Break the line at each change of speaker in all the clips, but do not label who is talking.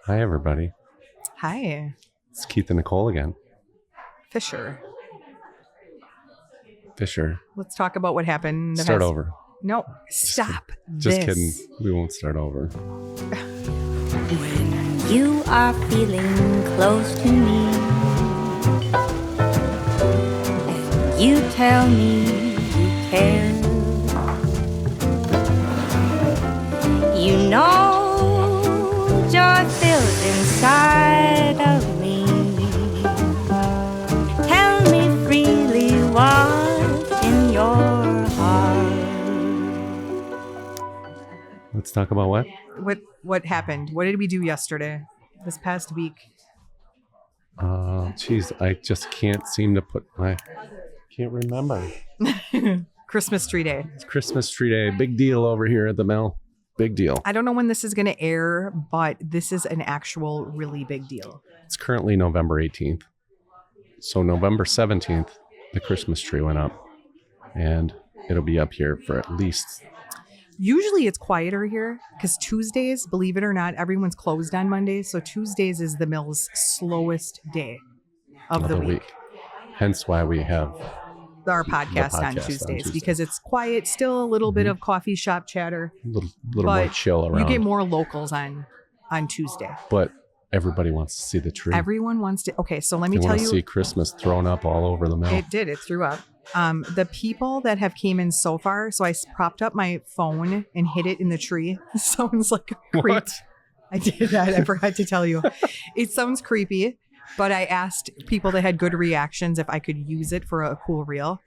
Hi, everybody.
Hi,
It's Keith and Nicole again.
Fisher.
Fisher.
Let's talk about what happened.
Start over.
No, stop
Just
this.
kidding. We won't start over.
When you are feeling close to me, and you tell me you care, you know joy fills inside of me. Tell me freely what's in your heart.
Let's talk about what?
What happened? What did we do yesterday? This past week?
Geez, I just can't seem to can't remember.
Christmas tree day.
It's Christmas tree day. Big deal over here at the mill. Big deal.
I don't know when this is going to air, but this is an actual really big deal.
It's currently November 18th. So November 17th, the Christmas tree went up. And it'll be up here for at least...
Usually it's quieter here because Tuesdays, believe it or not, everyone's closed on Mondays. So Tuesdays is the mill's slowest day of the week.
Hence why we have
Our podcast on Tuesdays because it's quiet, still a little bit of coffee shop chatter.
a little more chill around.
You get more locals on Tuesday.
But everybody wants to see the tree.
Everyone wants to. Okay, so let me
They
tell
want to
you.
see Christmas thrown up all over the mill.
It did. It threw up. The people that have came in so far. So I propped up my phone and hid it in the tree. It sounds like a creep.
What?
I did that. I forgot to tell you. It sounds creepy, but I asked people that had good reactions if I could use it for a cool reel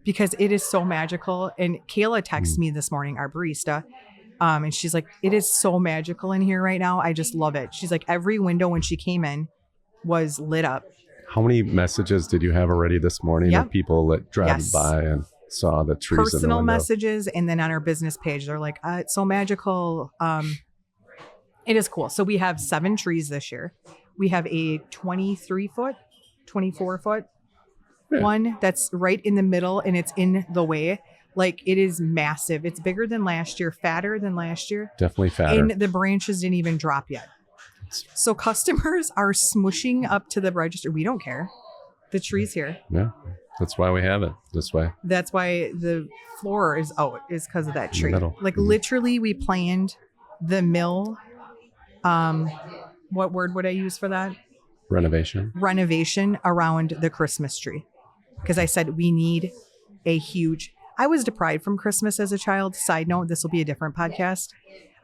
because it is so magical. And Kayla texted me this morning, our barista. And she's like, it is so magical in here right now. I just love it. She's like, every window when she came in was lit up.
How many messages did you have already this morning of people that drove by and saw the trees in the
Personal
window?
messages, and then on our business page, they're like, it's so magical. It is cool. So we have 7 trees this year. We have a 23-foot, 24-foot one that's right in the middle, and it's in the way. Like, it is massive. It's bigger than last year, fatter than last year.
Definitely fatter.
And the branches didn't even drop yet. So customers are smushing up to the register. We don't care. The tree's here.
Yeah, that's why we have it this way.
That's why the floor is out, is because of that tree. Like, literally, we planned the mill. What word would I use for that? Renovation around the Christmas tree. Because I said we need a huge... I was deprived from Christmas as a child. Side note, this will be a different podcast.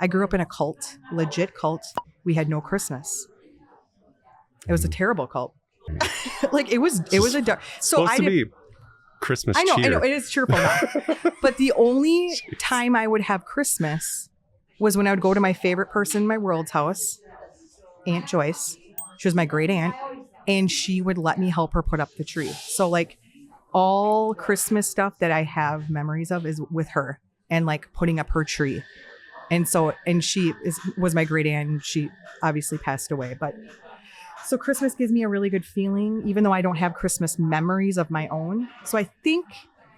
I grew up in a cult, legit cult. We had no Christmas. It was a terrible cult. Like, it was a dark. So
supposed to be Christmas
I know
cheer.
it is cheerful now. But the only time I would have Christmas was when I would go to my favorite person in my world's house, Aunt Joyce. She was my great aunt, and she would let me help her put up the tree. So, like, all Christmas stuff that I have memories of is with her and, like, putting up her tree. And she was my great aunt, and she obviously passed away. But so Christmas gives me a really good feeling, even though I don't have Christmas memories of my own. So I think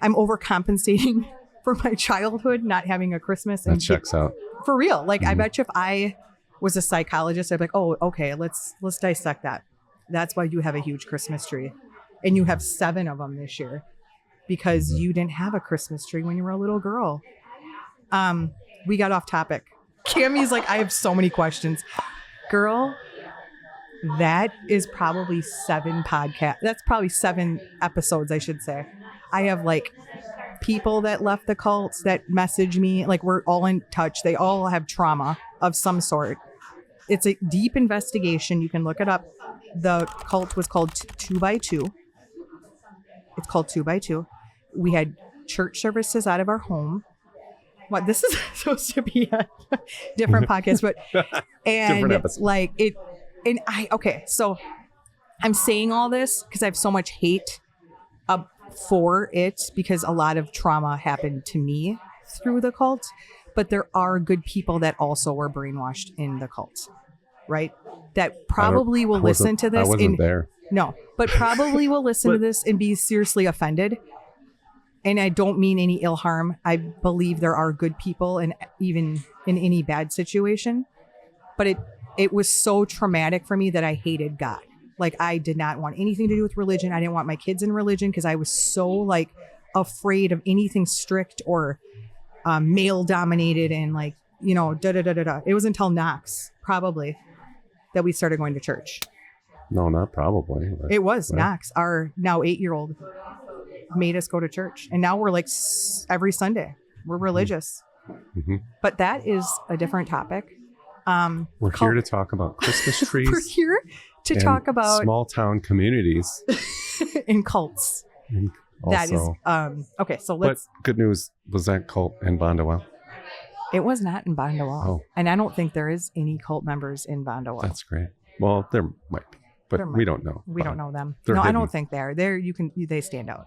I'm overcompensating for my childhood, not having a Christmas.
That checks out.
For real. Like, I bet you if I was a psychologist, I'd be like, oh, okay, let's dissect that. That's why you have a huge Christmas tree. And you have 7 of them this year because you didn't have a Christmas tree when you were a little girl. We got off topic. Cammie's like, I have so many questions. Girl, that is probably 7 podcasts. That's probably 7 episodes, I should say. I have, like, people that left the cults that message me. Like, we're all in touch. They all have trauma of some sort. It's a deep investigation. You can look it up. The cult was called 2x2. It's called 2x2. We had church services out of our home. What, this is supposed to be a different podcast, but
Different episode.
Like it, and okay, so I'm saying all this because I have so much hate for it because a lot of trauma happened to me through the cult, but there are good people that also were brainwashed in the cult, right? That probably will listen to this.
I wasn't there.
No, but probably will listen to this and be seriously offended. And I don't mean any ill harm. I believe there are good people and even in any bad situation. But it was so traumatic for me that I hated God. Like I did not want anything to do with religion. I didn't want my kids in religion because I was so like afraid of anything strict or male dominated and like, you know, da da da da da. It was until Knox probably that we started going to church.
No, not probably. But,
It was
right.
Knox, our now 8-year-old, made us go to church. And now we're like every Sunday, we're religious.
Mm-hmm.
But that is a different topic.
We're here to talk about Christmas trees.
We're here to
and
talk about
small town communities.
in cults.
And
That is
also,
okay. So
but
let's.
good news was that cult in Bondawell.
It was not in Bondawell,
Oh.
and I don't think there is any cult members in Bondawell.
That's great. Well, there might be, but
There might
we
be.
don't know.
We don't know them.
They're
No, I
hidden.
don't think they're there. You can. They stand out.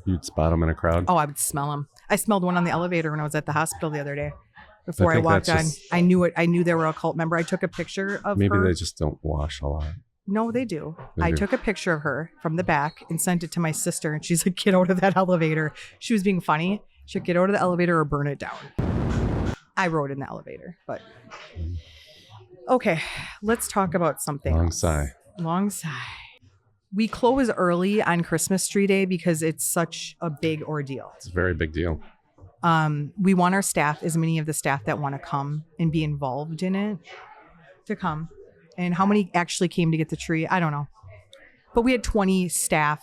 You'd spot them in a crowd.
Oh, I would smell them. I smelled one on the elevator when I was at the hospital the other day. Before I
think
walked on,
that's just-
I knew it. I knew they were a cult member. I took a picture of
Maybe
her.
they just don't wash a lot.
No, they do.
They
I
do.
took a picture of her from the back and sent it to my sister, and she's like, "Get out of that elevator." She was being funny. She said, "Get out of the elevator or burn it down." I rode in the elevator, but okay. Let's talk about something.
Long
else.
sigh.
Long sigh. We close early on Christmas tree day because it's such a big ordeal.
It's a very big deal.
We want our staff, as many of the staff that want to come and be involved in it, to come. And how many actually came to get the tree? I don't know. But we had 20 staff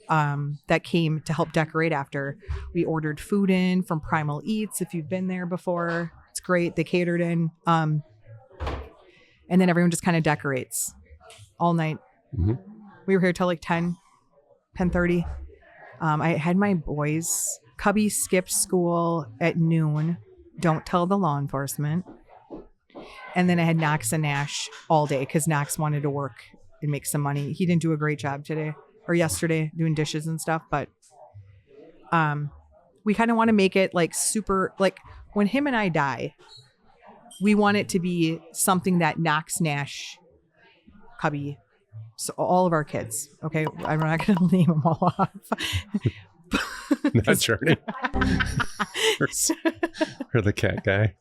that came to help decorate after. We ordered food in from Primal Eats. If you've been there before, it's great. They catered in. And then everyone just kind of decorates all night.
Mm-hmm.
We were here till like 10:30. I had my boys. Cubby skipped school at noon. Don't tell the law enforcement. And then I had Knox and Nash all day because Knox wanted to work and make some money. He didn't do a great job today or yesterday doing dishes and stuff, but we kind of want to make it like super, like when him and I die, we want it to be something that Knox, Nash, Cubby, so all of our kids. Okay, I'm not going to name them all off.
Not Journey. or the cat guy.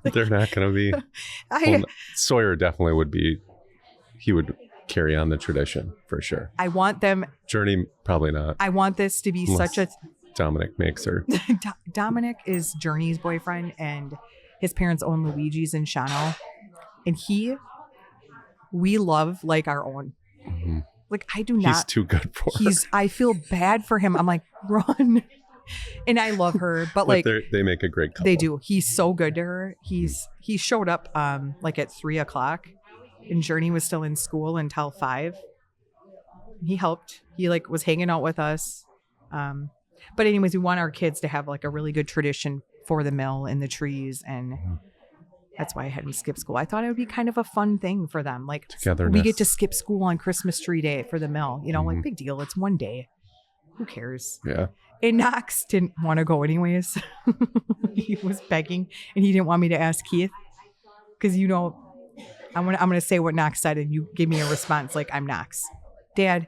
They're not going to be. Well, Sawyer definitely would be. He would carry on the tradition for sure.
I want them.
Journey, probably not.
I want this to be
Unless
such a.
Dominic makes her.
Dominic is Journey's boyfriend, and his parents own Luigi's in Shawano, and we love like our own.
Mhm.
Like I do not.
He's too good for her.
I feel bad for him. I'm like, run. And I love her, but like
they make a great couple.
they do. He's so good to her. He showed up like at 3:00, and Journey was still in school until 5. He helped. He like was hanging out with us. But anyways, we want our kids to have like a really good tradition for the mill and the trees, and that's why I had them skip school. I thought it would be kind of a fun thing for them. Like
Togetherness.
we get to skip school on Christmas tree day for the mill. You know, like
Mhm.
big deal. It's one day. Who cares?
Yeah.
And Knox didn't want to go anyways. He was begging, and he didn't want me to ask Keith because you know, I'm gonna say what Knox said, and you give me a response like I'm Knox. Dad,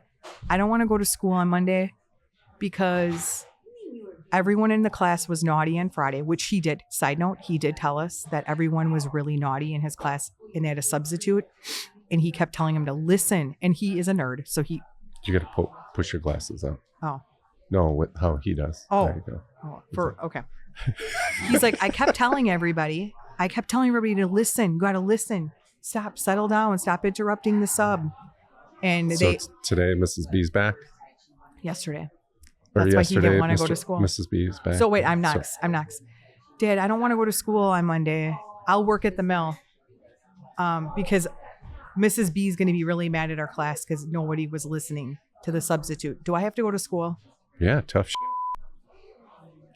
I don't want to go to school on Monday because everyone in the class was naughty on Friday, which he did. Side note, he did tell us that everyone was really naughty in his class, and they had a substitute, and he kept telling him to listen. And he is a nerd, so he.
You got to push your glasses up.
Oh.
No, with how he does.
Oh.
There you go.
Okay. He's like, I kept telling everybody to listen. You got to listen. Stop, settle down, stop interrupting the sub. And
So it's today, Mrs. B's back.
yesterday.
Or
That's why he didn't
yesterday,
wanna go to school.
Mrs. B is back.
So wait, I'm Knox. Dad, I don't want to go to school on Monday. I'll work at the mill. Because Mrs. B is going to be really mad at our class because nobody was listening to the substitute. Do I have to go to school?
Yeah, tough shit.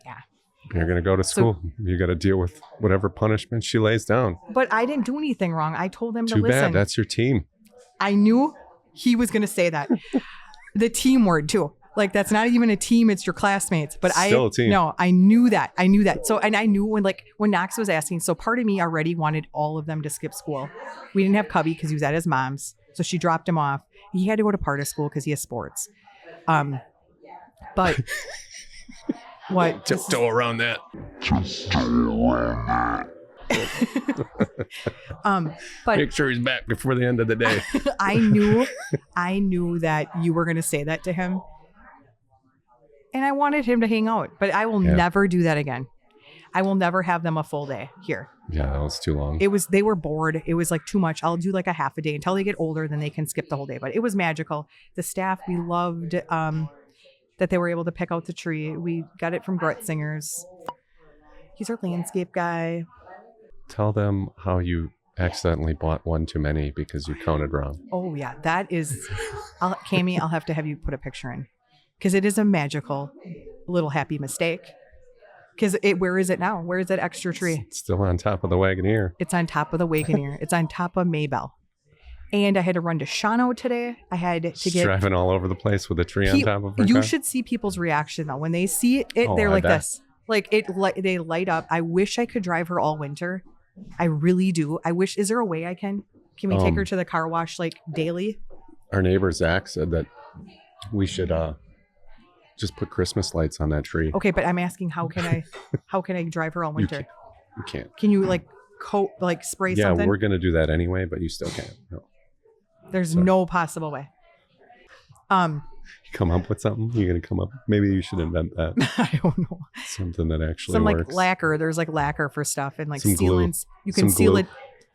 Yeah.
You're going to go to school. You got to deal with whatever punishment she lays down.
But I didn't do anything wrong. I told him to
Too
listen.
bad. That's your team.
I knew he was going to say that. The team word too. Like that's not even a team, it's your classmates. But
Still a team.
No, I knew that. So, and I knew when Knox was asking, so part of me already wanted all of them to skip school. We didn't have Cubby because he was at his mom's. So she dropped him off. He had to go to part of school because he has sports. But what?
Tiptoe around that.
But
Make sure he's back before the end of the day.
I knew that you were going to say that to him. And I wanted him to hang out, but I will never do that again. I will never have them a full day here.
Yeah, that was too long.
They were bored. It was like too much. I'll do like a half a day until they get older, then they can skip the whole day. But it was magical. The staff, we loved that they were able to pick out the tree. We got it from Gretzinger's. He's our landscape guy.
Tell them how you accidentally bought one too many because you counted wrong.
Oh yeah, that is. Cammie, I'll have to have you put a picture in because it is a magical little happy mistake. Because where is it now? Where is that extra tree?
It's still on top of the Wagoneer.
It's on top of the Wagoneer. It's on top of Maybell. And I had to run to Shawano today. I had to
Just
get
driving all over the place with a tree on top of her
You
car.
should see people's reaction though when they see it. They're
I
like
bet.
this, like they light up. I wish I could drive her all winter. I really do. I wish. Is there a way I can? Can we take her to the car wash like daily?
Our neighbor Zach said that we should just put Christmas lights on that tree.
Okay, but I'm asking how can I drive her all winter?
You can't.
Can you like spray
Yeah,
something?
we're gonna do that anyway, but you still can't. No.
There's
Sorry.
no possible way.
You come up with something? You're gonna come up. Maybe you should invent that.
I don't know.
Something that actually
Some
works.
like lacquer. There's like lacquer for stuff and like
Some glue.
sealants. You can
Some
seal
glue.
it.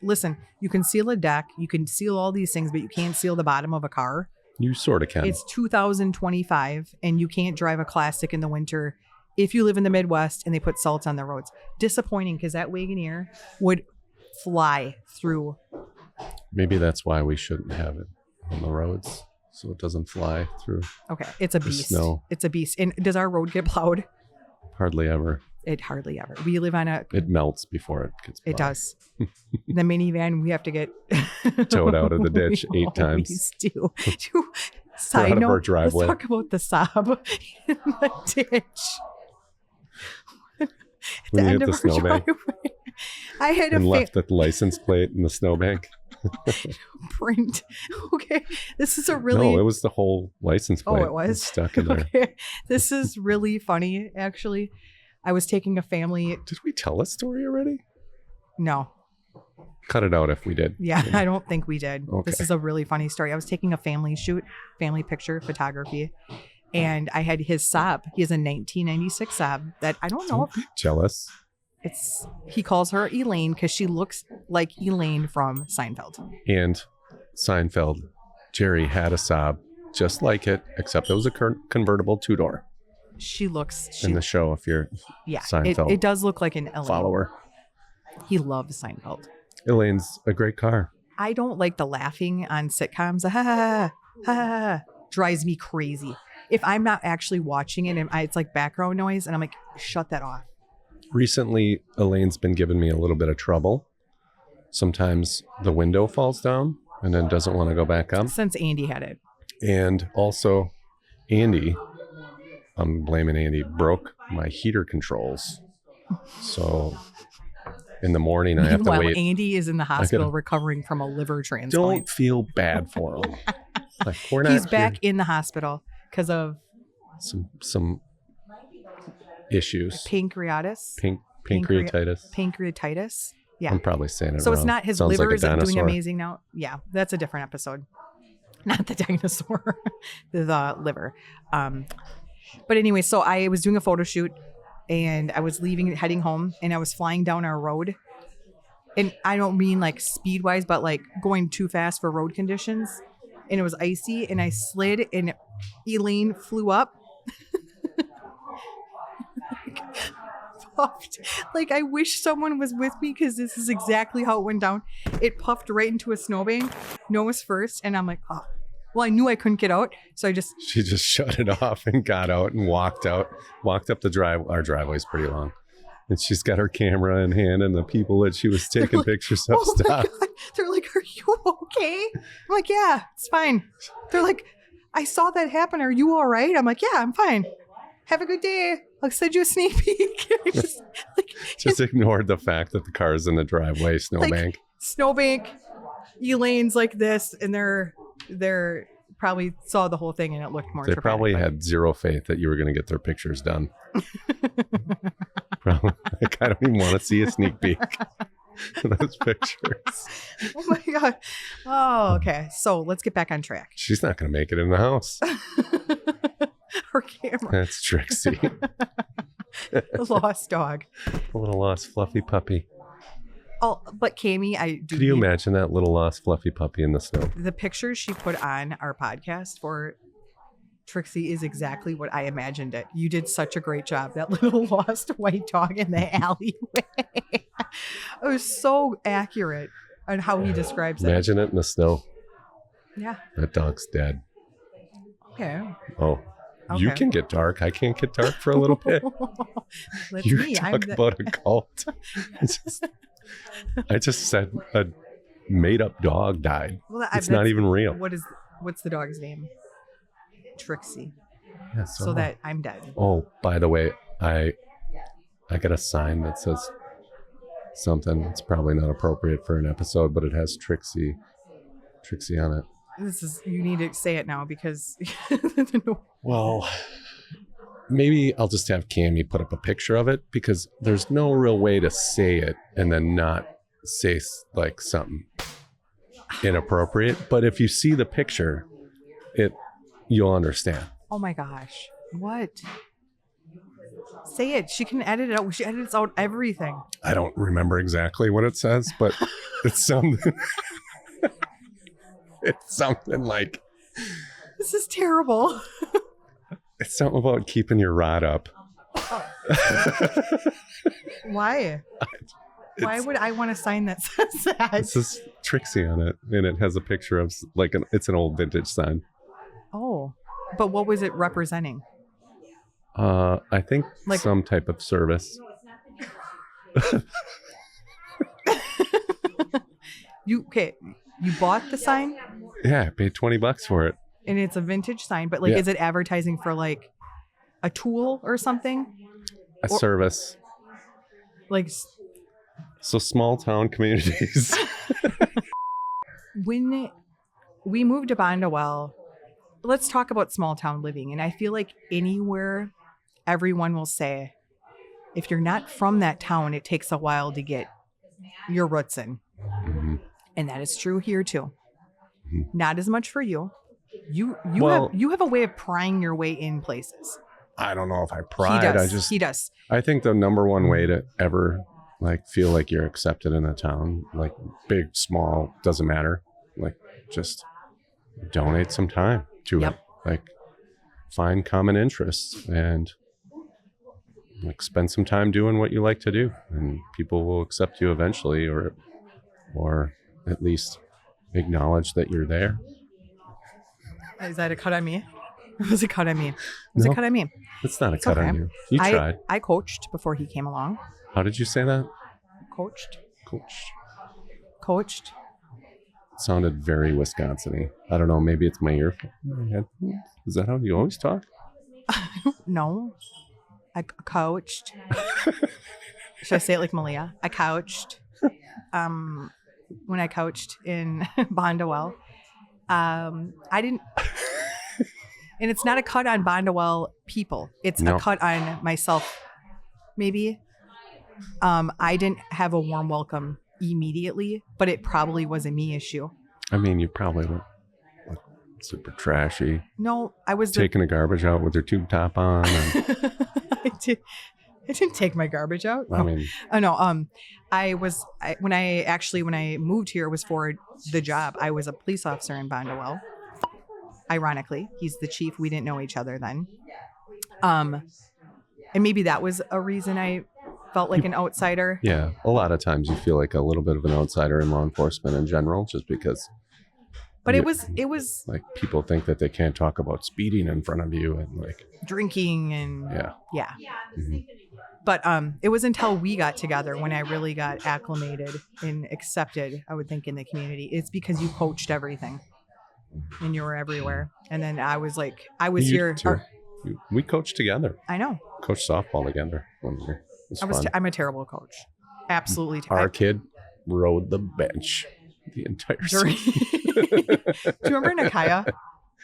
Listen, you can seal a deck. You can seal all these things, but you can't seal the bottom of a car.
You sort of can.
It's 2025 and you can't drive a classic in the winter if you live in the Midwest and they put salt on the roads. Disappointing because that Wagoneer would fly through.
Maybe that's why we shouldn't have it on the roads, so it doesn't fly through.
Okay, it's a
The
beast.
snow.
It's a beast. And does our road get plowed?
Hardly ever.
It hardly ever. We live on a.
It melts before it gets.
It
plowed.
does. The minivan, we have to get
Towed out of the ditch
We
8 times.
always do.
We're out
Side
of our
note,
driveway.
let's talk about the Saab in the ditch. At
When you hit the
our
snowbank
driveway. I had
and
a
left the license plate in the snowbank.
print. Okay, this is a really.
No, it was the whole license
Oh,
plate.
it was?
stuck in there.
Okay, this is really funny. Actually, I was taking a family.
Did we tell a story already?
No,
Cut it out if we did.
yeah, I don't think we did.
Okay.
This is a really funny story. I was taking a family shoot, family picture photography, and I had his Saab. He has a 1996 Saab that I don't know if
Jealous.
he calls her Elaine because she looks like Elaine from Seinfeld.
And Seinfeld, Jerry had a Saab just like it, except it was a convertible 2-door
She looks.
in the show. If you're
Yeah,
Seinfeld
it does look like an Elaine.
follower,
He loves Seinfeld.
Elaine's a great car.
I don't like the laughing on sitcoms. Ha ha ha ha. Drives me crazy. If I'm not actually watching it and it's like background noise, and I'm like, shut that off.
Recently, Elaine's been giving me a little bit of trouble. Sometimes the window falls down and then doesn't want to go back up.
Since Andy had it.
And also, Andy, I'm blaming Andy, broke my heater controls. So in the morning, I have to
Meanwhile,
wait.
Andy is in the hospital
gotta-
recovering from a liver transplant.
Don't feel bad for him. Like, we're not
He's back
here-
in the hospital because of
some issues.
pancreatitis.
Pancreatitis.
Pancreatitis. Yeah.
I'm probably saying it
So
wrong.
it's not his
Sounds
liver
like a
isn't doing
dinosaur.
amazing now. Yeah, that's a different episode. Not the dinosaur, the liver. But anyway, so I was doing a photo shoot and I was heading home, and I was flying down our road. And I don't mean like speed wise, but like going too fast for road conditions. And it was icy, and I slid, and Elaine flew up. Puffed. Like, I wish someone was with me because this is exactly how it went down. It puffed right into a snowbank, nose first, and I'm like, oh. Well, I knew I couldn't get out, so I just
She just shut it off and got out and walked up the drive. Our driveway's pretty long. And she's got her camera in hand, and the people that she was taking
like,
pictures of
oh my
stopped.
God. They're like, are you okay? I'm like, yeah, it's fine. They're like, I saw that happen. Are you all right? I'm like, yeah, I'm fine. Have a good day. I'll send you a sneak peek. I just, like,
Just ignored the fact that the car is in the driveway, snowbank.
snowbank. Elaine's like this, and they're probably saw the whole thing, and it looked more.
They
traumatic,
probably
but-
had zero faith that you were going to get their pictures done. Probably, like, I don't even want to see a sneak peek. those pictures.
Oh my God. Oh, okay. So let's get back on track.
She's not going to make it in the house.
Her camera.
That's Trixie.
The lost dog.
A little lost fluffy puppy.
Oh, but Cami, I do.
Could you
need-
imagine that little lost fluffy puppy in the snow?
The pictures she put on our podcast for Trixie is exactly what I imagined it. You did such a great job. That little lost white dog in the alleyway. It was so accurate on how he describes it.
Imagine it in the snow.
Yeah.
That dog's dead.
Okay.
Oh, you
Okay.
can get dark. I can't get dark for a little bit.
That's
You
me.
talk about a cult. I just said a made-up dog died.
Well,
It's not even real.
What's the dog's name? Trixie.
Yeah,
So that I'm dead.
Oh, by the way, I got a sign that says something. It's probably not appropriate for an episode, but it has Trixie on it.
You need to say it now because
Well, maybe I'll just have Cammie put up a picture of it because there's no real way to say it and then not say like something inappropriate. But if you see the picture, you'll understand.
Oh my gosh. What? Say it. She can edit it out. She edits out everything.
I don't remember exactly what it says, but it's something. It's something like.
This is terrible.
It's something about keeping your rod up.
Why? Why would I want a sign that says that?
It says Trixie on it, and it has a picture of it's an old vintage sign.
Oh, but what was it representing?
I think
Like-
some type of service.
You bought the sign
Yeah, I paid $20 for it.
and it's a vintage sign, but like,
Yeah.
is it advertising for like a tool or something?
A service.
Like
So small town communities.
when we moved to Bondwell, let's talk about small town living. And I feel like anywhere, everyone will say, if you're not from that town, it takes a while to get your roots in.
Mhm.
And that is true here too.
Mhm.
Not as much for you. You
Well-
have a way of prying your way in places.
I don't know if I pride.
He does.
I think the number one way to ever feel like you're accepted in a town, like big, small, doesn't matter. Like just donate some time to
Yep.
it. Like find common interests and spend some time doing what you like to do, and people will accept you eventually, or at least acknowledge that you're there.
Is that a cut on me? It was a cut on me. It was
No.
a cut on me.
It's not a
It's
cut
okay.
on you. You tried.
I coached before he came along.
How did you say that?
Coached.
Coach. It sounded very Wisconsin-y. I don't know. Maybe it's my earphone. Is that how you always talk?
No. I coached. Should I say it like Malia? I couched. When I coached in Bondwell. I didn't. And it's not a cut on Bondwell people. It's
No.
a cut on myself. Maybe. I didn't have a warm welcome immediately, but it probably was a me issue.
I mean, you probably look super trashy,
No, I was
taking the garbage out with your tube top on. And,
I didn't take my garbage out.
I mean,
Oh no. When I moved here, it was for the job. I was a police officer in Bondwell. Ironically, he's the chief. We didn't know each other then. And maybe that was a reason I felt like an outsider.
yeah, a lot of times you feel like a little bit of an outsider in law enforcement in general, just because
But
Yeah.
it was
like people think that they can't talk about speeding in front of you, and
drinking and
yeah.
yeah.
Mhm.
But it was until we got together when I really got acclimated and accepted, I would think, in the community. It's because you coached everything and you were everywhere. And then I was
You
here.
too. We coached together,
I know.
coached softball together one year. It was fun.
I'm a terrible coach. Absolutely.
Our kid rode the bench the entire
During-
season.
Do you remember Nakaya?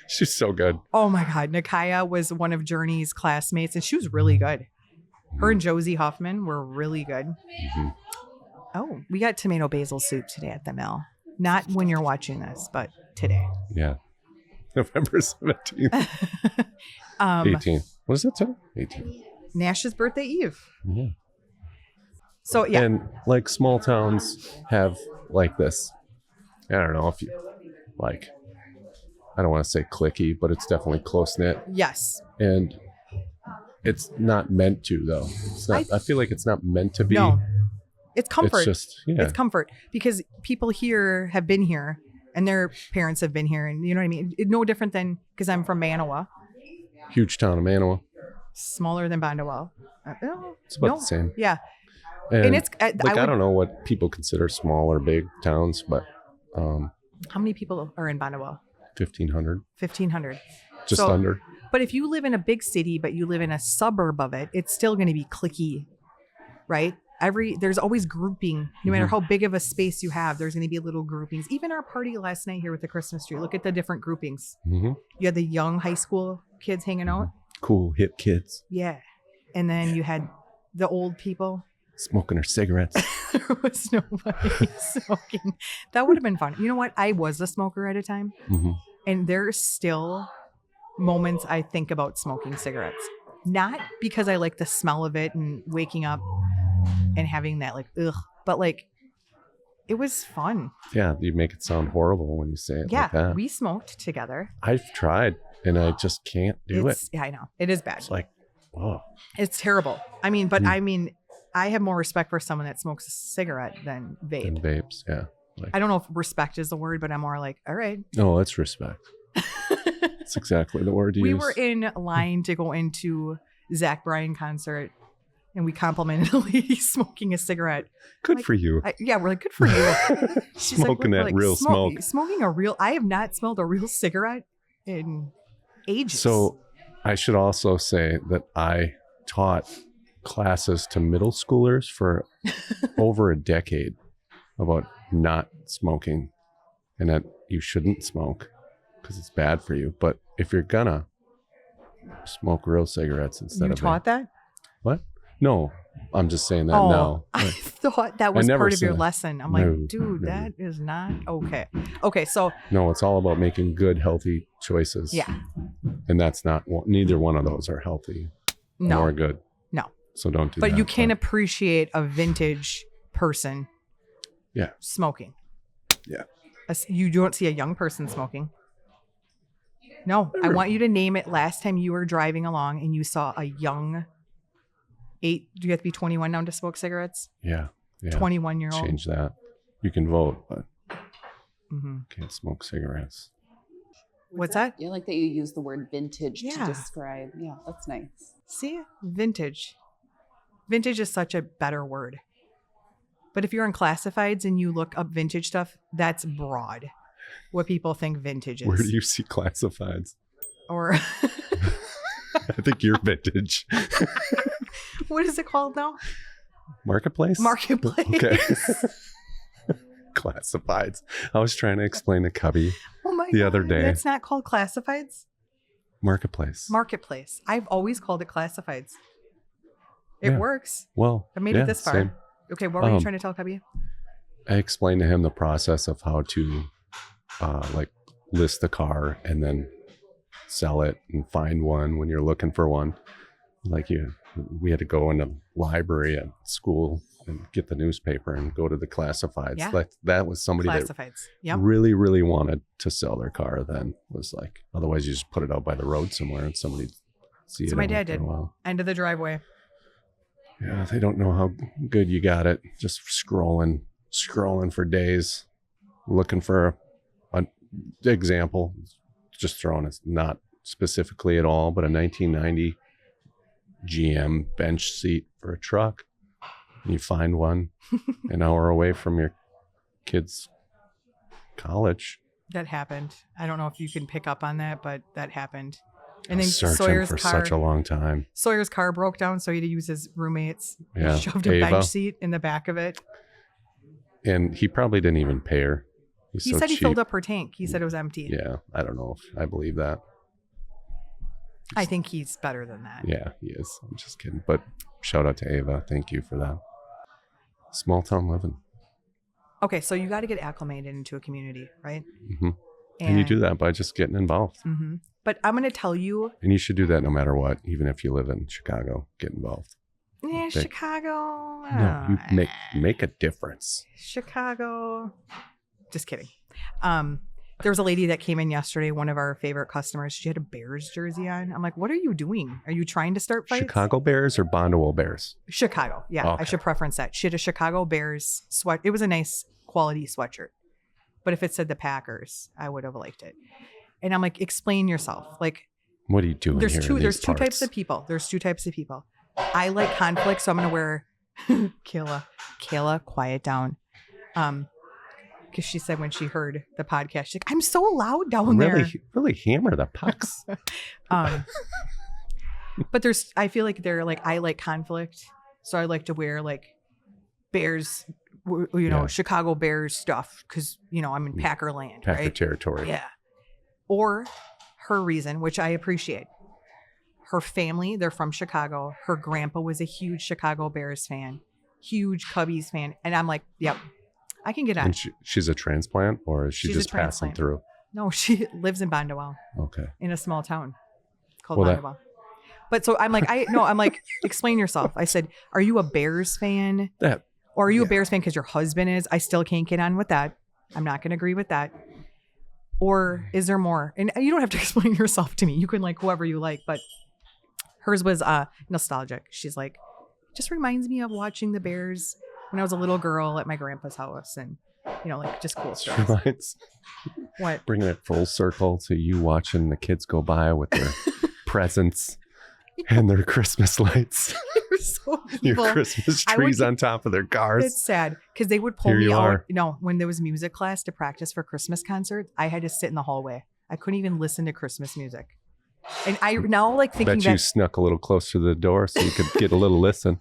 She's so good.
Oh my God. Nakaya was one of Journey's classmates and she was really good. Her and Josie Huffman were really good.
Mhm.
Oh, we got tomato basil soup today at the mill. Not when you're watching this, but today.
Yeah. November 17th. 18th. What is it today? 18th.
Nash's birthday eve.
Yeah.
So yeah,
And like small towns have like this. I don't know if you like, I don't want to say clicky, but it's definitely close knit.
yes.
And it's not meant to, though. It's not, I feel like it's not meant to be.
No. It's comfort.
It's just, yeah.
It's comfort because people here have been here and their parents have been here. And you know what I mean? No different than, because I'm from Manawa,
Huge town of Manawa.
smaller than Bondwell.
It's about the same.
Yeah.
And
it's,
I don't know what people consider small or big towns, but
how many people are in Bondwell?
1,500,
1,500.
just
So-
under.
But if you live in a big city, but you live in a suburb of it, it's still going to be cliquey, right? There's always grouping. No matter how big of a space you have, there's going to be little groupings. Even our party last night here with the Christmas tree, look at the different groupings.
Mm-hmm.
You had the young high school kids hanging out.
Cool, hip kids
Yeah. And then you had the old people.
smoking their cigarettes.
There was nobody smoking. That would have been fun. You know what? I was a smoker at a time.
Mm-hmm.
And there's still moments I think about smoking cigarettes. Not because I like the smell of it and waking up and having that like, ugh, but like, it was fun.
Yeah, you make it sound horrible when you say it
Yeah.
like that.
We smoked together.
I've tried, and I just can't do it.
Yeah, I know. It is bad.
It's like, oh,
It's terrible. I mean, but I mean, I have more respect for someone that smokes a cigarette than vape.
and vapes. Yeah. Like,
I don't know if respect is the word, but I'm more like, all right.
no, that's respect. That's exactly the word you
We
use.
were in line to go into Zach Bryan concert, and we complimented a lady smoking a cigarette.
Good
like,
for you.
Yeah, we're like, good for you. She's like,
Smoking
we're
that
like,
real smoke.
Smoking a real. I have not smelled a real cigarette in ages.
So I should also say that I taught classes to middle schoolers for over a decade about not smoking and that you shouldn't smoke because it's bad for you. But if you're gonna smoke real cigarettes instead
you
of
taught that?
what? No, I'm just saying that
Oh,
now.
I thought that was
never
part of your
said-
lesson. I'm
No,
like, dude,
no.
that is not okay. Okay, so
No, it's all about making good, healthy choices.
yeah,
And that's not, neither one of those are healthy
no,
nor good.
no.
So don't do that.
But you can appreciate a vintage person
Yeah.
smoking.
Yeah.
You don't see a young person smoking. No, I want you to name it last time you were driving along and you saw a young do you have to be 21 now to smoke cigarettes?
Yeah.
21-year-old.
Change that. You can vote, but
hmm
can't smoke cigarettes.
What's that?
You like that you use the word vintage
Yeah.
to describe. Yeah, that's nice.
See, vintage. Vintage is such a better word. But if you're in classifieds and you look up vintage stuff, that's broad. What people think vintage is.
Where do you see classifieds?
Or
I think you're vintage.
what is it called now?
Marketplace?
Marketplace.
Okay. Classifieds. I was trying to explain to Cubby.
Oh my
The
God,
other day.
That's not called classifieds.
Marketplace.
Marketplace. I've always called it classifieds. It
Yeah.
works.
Well,
I made
yeah,
it this far.
same.
Okay, what were you
Um,
trying to tell Cubby?
I explained to him the process of how to like list the car and then sell it and find one when you're looking for one. Like we had to go in the library at school and get the newspaper and go to the classifieds.
Yeah.
That was somebody that
Classifieds. Yep.
really, really wanted to sell their car then. Was like, otherwise you just put it out by the road somewhere and somebody see it.
So my
every
dad
once in
did.
a while.
End of the driveway.
Yeah, they don't know how good you got it. Just scrolling for days, looking for an example. Just throwing it, not specifically at all, but a 1990 GM bench seat for a truck. You find one an hour away from your kid's college.
That happened. I don't know if you can pick up on that, but that happened. And then
Searching
Sawyer's
for
car.
such a long time.
Sawyer's car broke down, so he had to use his roommate's. He
Yeah,
shoved a
Ava.
bench seat in the back of it.
And he probably didn't even pay her. He's
He
so
said he
cheap.
filled up her tank. He said it was empty.
Yeah, I don't know if I believe that.
I think he's better than that.
Yeah, he is. I'm just kidding. But shout out to Ava. Thank you for that. Small town living.
Okay, so you got to get acclimated into a community, right?
hmm And you do that by just getting involved.
Mm-hmm. But I'm going to tell you,
And you should do that no matter what, even if you live in Chicago. Get involved.
yeah,
They-
Chicago.
No, you make a difference.
Chicago. Just kidding. There was a lady that came in yesterday, one of our favorite customers. She had a Bears jersey on. I'm like, what are you doing? Are you trying to start fights?
Chicago Bears or Bondwell Bears?
Chicago. Yeah, I
Okay.
should preference that. She had a Chicago Bears sweat. It was a nice quality sweatshirt. But if it said the Packers, I would have liked it. And I'm like, explain yourself. Like,
What are you doing
there's
here?
two
in
there's
these
two types
parts?
of people. There's two types of people. I like conflict, so I'm gonna wear Kayla, quiet down. Because she said when she heard the podcast, she's like, I'm so loud down there.
Really hammer the pucks.
But I feel like they're like, I like conflict. So I like to wear like Bears,
Yeah.
Chicago Bears stuff. Cause I'm in Packer land,
Packer
right?
territory.
Yeah. Or her reason, which I appreciate. Her family, they're from Chicago. Her grandpa was a huge Chicago Bears fan, huge Cubbies fan. And I'm like, yep, I can get on.
And she's a transplant, or is she
She's a
just passing
transplant.
through?
No, she lives in Bondwell,
Okay.
in a small town called
Well, that-
Bondwell. But so I'm like, explain yourself. I said, are you a Bears fan?
That
Or are you a
Yeah.
Bears fan because your husband is? I still can't get on with that. I'm not going to agree with that. Or is there more? And you don't have to explain yourself to me. You can like whoever you like, but hers was nostalgic. She's like, just reminds me of watching the Bears when I was a little girl at my grandpa's house, and like just cool stuff.
reminds,
What?
bringing it full circle to you watching the kids go by with their presents and their Christmas lights,
You're so
your
evil.
Christmas
I would
trees
get-
on top of their cars.
It's sad because they would pull
Here
me
you
out.
are.
No, when there was music class to practice for Christmas concerts, I had to sit in the hallway. I couldn't even listen to Christmas music. And I now like thinking
Bet you
that
snuck a little closer to the door so you could get a little listen.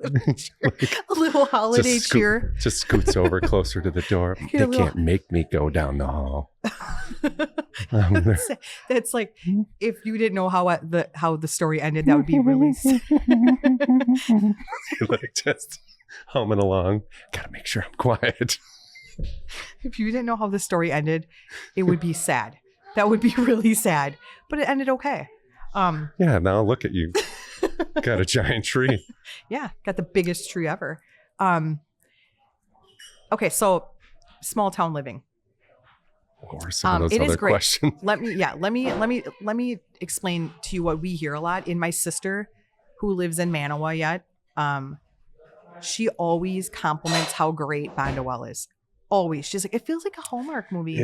a little holiday cheer.
Just scoots over closer to the door.
Get
They
a little-
can't make me go down the hall. I'm gonna-
That's like if you didn't know how the story ended, that would be really sad.
like just humming along. Gotta make sure I'm quiet.
If you didn't know how the story ended, it would be sad. That would be really sad. But it ended okay.
Yeah, now look at you. Got a giant tree.
Yeah, got the biggest tree ever. Okay, so small town living.
Or some of
It
those
is
other
great.
questions.
Let me explain to you what we hear a lot. In my sister, who lives in Manawa yet, she always compliments how great Bondwell is. Always, she's like, it feels like a Hallmark movie.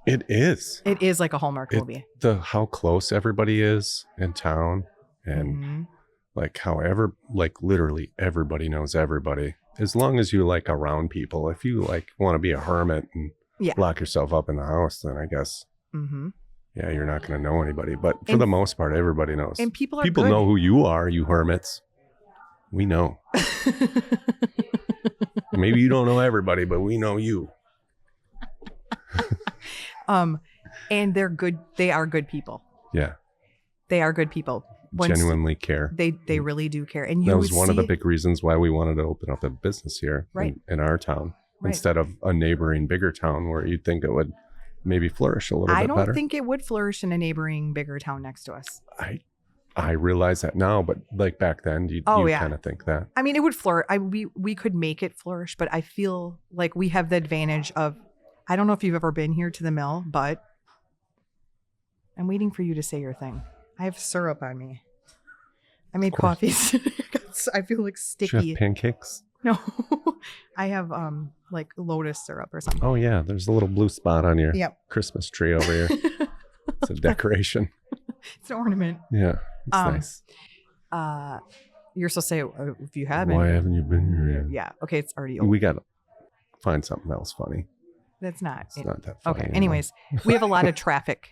It is.
It is like a Hallmark
It-
movie.
How close everybody is in town, and
Mhm.
literally everybody knows everybody. As long as you around people. If you want to be a hermit and
Yeah.
lock yourself up in the house, then I guess
Mhm.
yeah, you're not going to know anybody. But for
And-
the most part, everybody knows.
And people are
People
good.
know who you are, you hermits. We know. Maybe you don't know everybody, but we know you.
And they're good. They are good people.
Yeah,
They are good people. Once
genuinely care.
They really do care. And you
That was
would
one of the
see-
big reasons why we wanted to open up a business here
Right.
in our town
Right.
instead of a neighboring bigger town where you'd think it would maybe flourish a little
I
bit
don't
better.
think it would flourish in a neighboring bigger town next to us.
I realize that now, but back then, you
Yeah.
kind of think that.
I mean, it would flourish. We could make it flourish, but I feel like we have the advantage of. I don't know if you've ever been here to the mill, but I'm waiting for you to say your thing. I have syrup on me. I made
Of course.
coffees. I feel like
Do
sticky.
you have pancakes?
No, I have like lotus syrup or something.
Oh yeah, there's a little blue spot on your
Yep.
Christmas tree over here. It's a decoration.
It's an ornament.
Yeah, it's
Um,
nice.
You're supposed to say if you haven't.
Why haven't you been here yet?
Yeah. Okay. It's already old.
We got to find something else funny.
That's not.
It's not that funny.
Okay.
you know.
Anyways, we have a lot of traffic.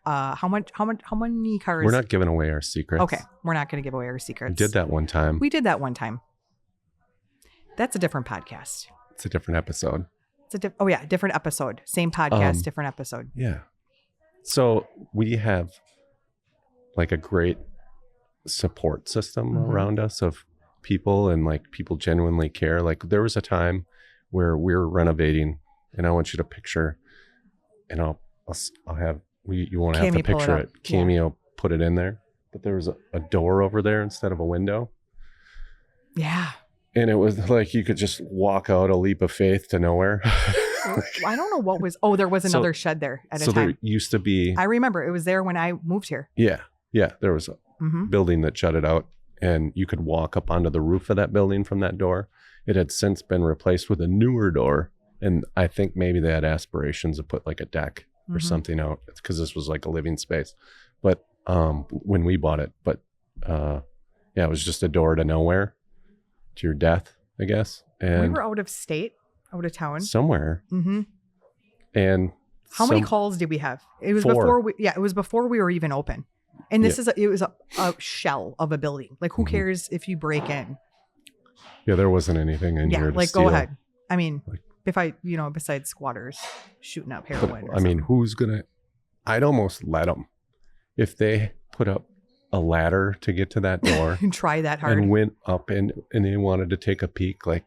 How many cars?
We're not giving away our secrets.
Okay. We're not going to give away our
We
secrets.
did that one time.
We did that one time. That's a different podcast.
It's a different episode.
It's a different episode. Same podcast,
Um,
different episode.
Yeah. So we have a great support system
Mhm.
around us of people and like people genuinely care. Like there was a time where we were renovating, and I want you to picture, and I'll have you won't have
Cami,
to
pull it
picture
up.
it. Cami will put it in there, but there was a door over there instead of a window,
Yeah.
and it was like you could just walk out a leap of faith to nowhere.
I don't know what was. Oh, there was
So-
another shed there at
So
a time.
there used to be,
I remember it was there when I moved here.
yeah, there was a
Mm-hmm.
building that jutted out, and you could walk up onto the roof of that building from that door. It had since been replaced with a newer door, and I think maybe they had aspirations to put like a deck or
Mhm.
something out because this was like a living space. But when we bought it, but yeah, it was just a door to nowhere, to your death, I guess,
We
and
were out of state, out of town.
somewhere.
Mm-hmm.
And
How many
some-
calls did we have? It was
4.
before we. Yeah, it was before we were even open. And this it was a shell of a building. Like, who
Mhm.
cares if you break in?
Yeah, there wasn't anything in
Yeah,
here. To
like
steal.
go ahead. I mean,
Like-
if I, besides squatters shooting up
But,
heroin. Or
I mean,
something.
who's gonna? I'd almost let them if they put up a ladder to get to that door
try that hard.
and went up and they wanted to take a peek. Like,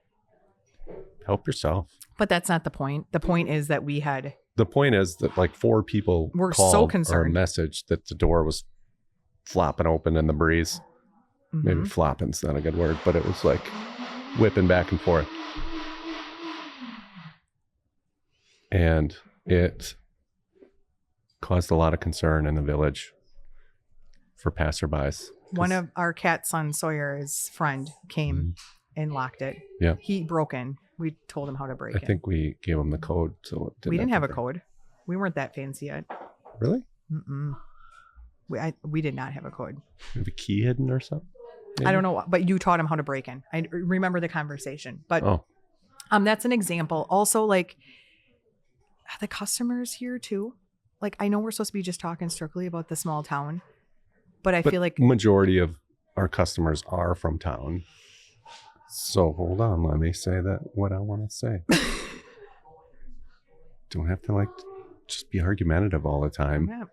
help yourself.
But that's not the point. The point is that we had.
The point is that like 4 people
We're so
called or
concerned.
messaged that the door was flopping open in the breeze. Maybe
Mhm.
flopping's not a good word, but it was like whipping back and forth. And it caused a lot of concern in the village for passerbys.
One of our cat son Sawyer's friend came
Mhm.
and locked it.
Yeah.
He broke in. We told him how to break
I
in.
think we gave them the code, so it
we didn't have a
break.
code. We weren't that fancy yet.
Really?
Mm-mm. We did not have a code.
Maybe key hidden or something?
I don't know, but you taught him how to break in. I remember the conversation. But
Oh,
that's an example. Also, like the customers here too. Like, I know we're supposed to be just talking strictly about the small town, but I
but
feel like
majority of our customers are from town. So hold on, let me say that what I want to say. Don't have to like just be argumentative all the time.
yeah,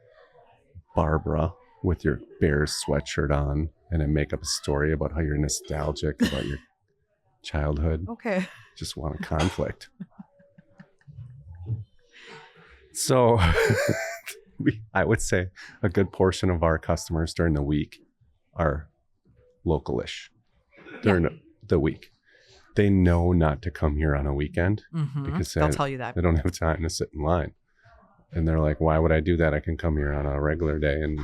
Barbara with your Bears sweatshirt on and then make up a story about how you're nostalgic about your childhood.
okay.
Just want a conflict. So I would say a good portion of our customers during the week are localish during the week. They know not to come here on a weekend
Mhm.
because
They'll
they,
tell you that.
they don't have time to sit in line. And they're like, why would I do that? I can come here on a regular day and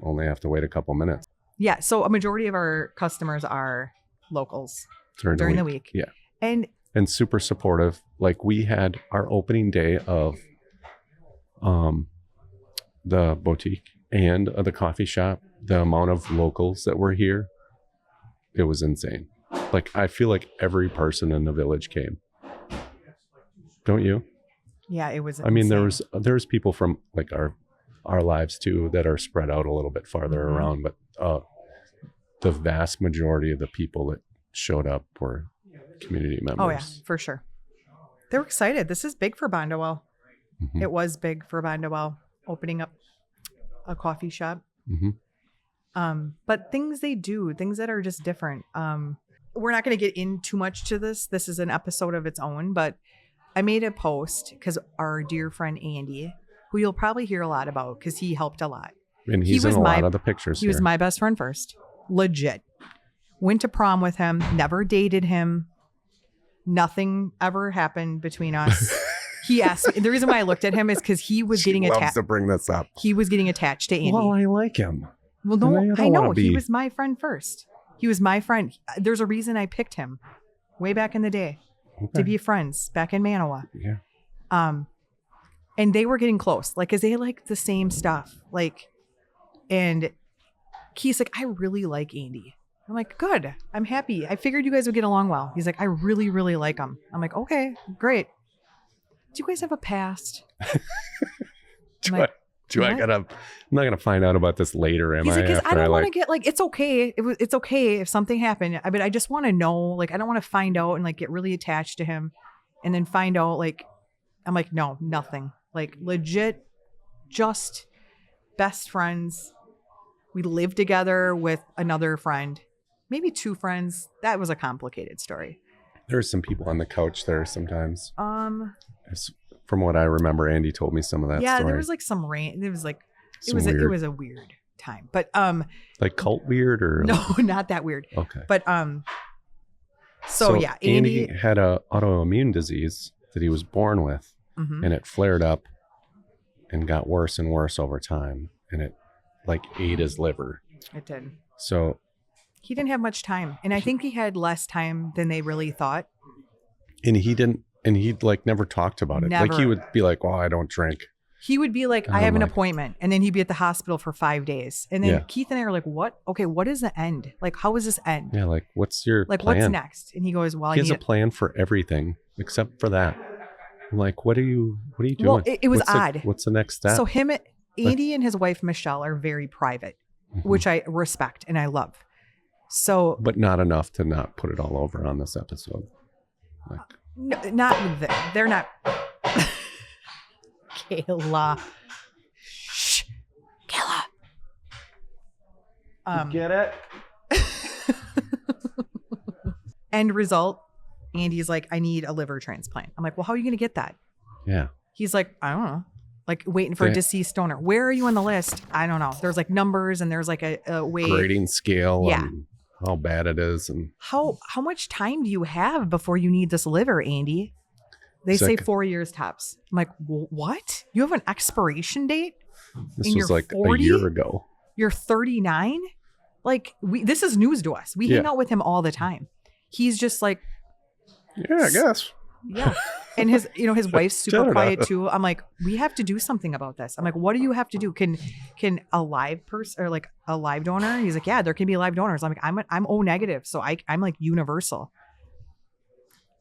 only have to wait a couple minutes
Yeah. So a majority of our customers are locals
during
the week.
Yeah.
And
And super supportive. Like we had our opening day of the boutique and the coffee shop, the amount of locals that were here, it was insane. Like I feel like every person in the village came. Don't you?
yeah, it was.
I mean,
insane.
there's people from like our lives too that are spread out a little bit farther
Mhm.
around, but the vast majority of the people that showed up were community members.
Oh yeah, for sure. They were excited. This is big for Bondwell.
Mhm.
It was big for Bondwell opening up a coffee shop.
Mhm.
But things they do, things that are just different. We're not going to get in too much to this. This is an episode of its own, but I made a post because our dear friend Andy, who you'll probably hear a lot about because he helped a lot.
And
He
he's in
was
a lot
my-
of the pictures
He was
here.
my best friend first. Legit. Went to prom with him, never dated him. Nothing ever happened between us. He asked me, the reason why I looked at him is because he was
She
getting
loves
attached.
to bring this up.
He was getting attached to Andy.
Well, I like him.
Well,
And I
no,
don't
I know.
wanna
He
be-
was my friend first. He was my friend. There's a reason I picked him way back in the day to
Okay.
be friends back in Manawa.
Yeah.
And they were getting close, like, cause they like the same stuff. Like, and he's like, I really like Andy. I'm like, good. I'm happy. I figured you guys would get along well. He's like, I really, really like him. I'm like, okay, great. Do you guys have a past?
Do
like,
I
what?
gotta? I'm not gonna find out about this later, am
He's
I?
like, 'cause I
after
don't want to
like,
get like, it's okay. It's okay if something happened. I just want to know. Like, I don't want to find out and like get really attached to him, and then find out like, I'm like, no, nothing. Like legit, just best friends. We lived together with another friend. maybe 2 friends. That was a complicated story.
There's some people on the couch there sometimes.
Yeah,
From what I remember, Andy told me some of that story.
there was like some rain. It was like
Some
it
weird-
was a weird time. But
like cult weird or
no, not that weird.
Okay.
But so yeah,
Andy
Andy
had a autoimmune disease that he was born with,
mhm.
and it flared up and got worse and worse over time, and it like ate his liver.
It did.
So
He didn't have much time, and I think he had less time than they really thought.
and he like never talked about it. Like he
Never.
would be like, "Well, I don't drink."
He would be like,
And
I have
I'm
an
like-
appointment. And then he'd be at the hospital for 5 days. And then
Yeah.
Keith and I are like, what? Okay, what is the end? Like, how is this end?
Yeah, like what's your
Like,
plan?
what's next? And he goes, well, I
He has
need
a plan for everything except for that. I'm like, what are you doing?
Well, it was
What's the-
odd.
what's the next step?
So Andy and his wife, Michelle, are very private,
Mhm.
which I respect and I love. So
But not enough to not put it all over on this episode. Like,
no, not with them. They're not. Kayla. Shh. Kayla.
get it?
End result, Andy's like, I need a liver transplant. I'm like, well, how are you going to get that?
Yeah.
He's like, I don't know. Like waiting for a
They-
deceased donor. Where are you on the list? I don't know. There's like numbers and there's like a way.
Grading scale
Yeah.
and how bad it is. And
How much time do you have before you need this liver, Andy? They say
Sick.
4 years tops. I'm like, what? You have an expiration date?
this
And
was
you're
like
40?
a year ago.
You're 39? Like this is news to us. We hang
Yeah.
out with him all the time. He's just like,
Yeah, I guess.
yeah. And his wife's super
Shut it
quiet
up.
too. I'm like, we have to do something about this. I'm like, what do you have to do? Can a live person or like a live donor? He's like, yeah, there can be live donors. I'm like, I'm O negative, so I'm like universal.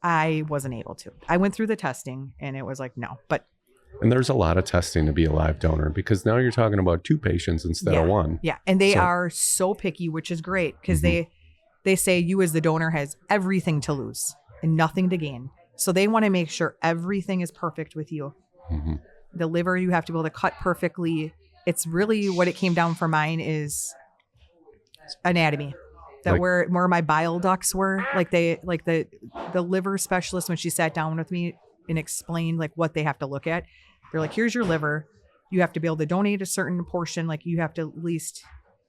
I wasn't able to. I went through the testing and it was like no, but
And there's a lot of testing to be a live donor because now you're talking about 2 patients instead of 1.
yeah, and they
So-
are so picky, which is great because
Mhm.
they say you as the donor has everything to lose and nothing to gain. So they want to make sure everything is perfect with you.
hmm
The liver you have to be able to cut perfectly. It's really what it came down for mine is anatomy. That
Like-
where my bile ducts were, the liver specialist when she sat down with me and explained like what they have to look at. They're like, here's your liver. You have to be able to donate a certain portion. Like you have to at least,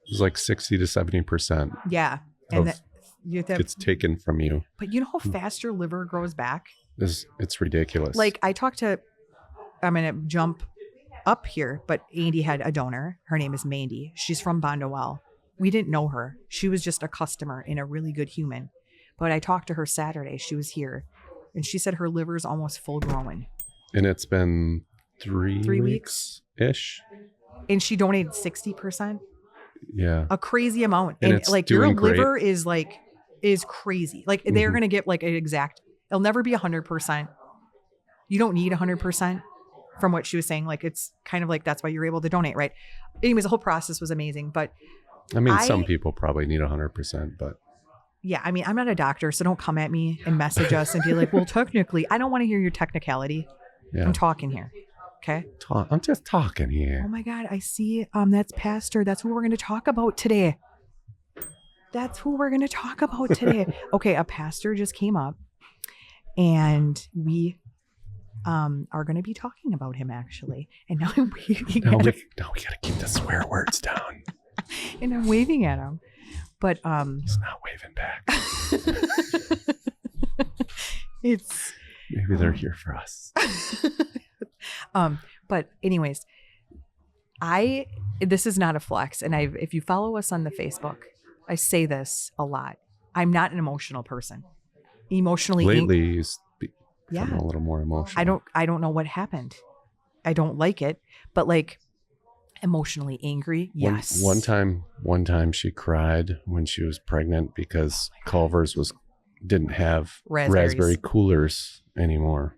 It was like 60 to 70%
yeah. And
Of-
that you have to,
gets taken from you.
but you know how fast your liver grows back?
It's ridiculous.
Like I'm going to jump up here, but Andy had a donor. Her name is Mandy. She's from Bondwell. We didn't know her. She was just a customer and a really good human. But I talked to her Saturday. She was here and she said her liver's almost full grown.
and it's been 3
3
weeks-ish.
And she donated 60%,
Yeah.
a crazy amount.
And
And
it's
like your
doing great.
liver is crazy. Like they're
Mhm.
going to get like an exact, it'll never be 100%. You don't need 100% from what she was saying. Like it's kind of like, that's why you're able to donate, right? Anyways, the whole process was amazing. But
I mean,
I-
some people probably need 100%, but
yeah, I mean, I'm not a doctor, so don't come at me and message us and be like, well, technically, I don't want to hear your technicality.
yeah.
I'm talking here. Okay.
I'm just talking
Oh
here.
my God, I see. That's Pastor. That's who we're going to talk about today. That's who we're going to talk about today. Okay, a pastor just came up, and we are going to be talking about him actually. And now I'm waving
Now
at
we
him,
got to keep the swear words down.
and I'm waving at him, but
He's not waving back.
it's.
Maybe they're here for us.
But anyways, this is not a flex, and if you follow us on the Facebook, I say this a lot. I'm not an emotional person. Emotionally,
Lately, he's
yeah.
become a little more emotional.
I don't know what happened. I don't like it, but like emotionally angry, yes.
One time she cried when she was pregnant because Culver's didn't have
Raspberries.
raspberry coolers anymore.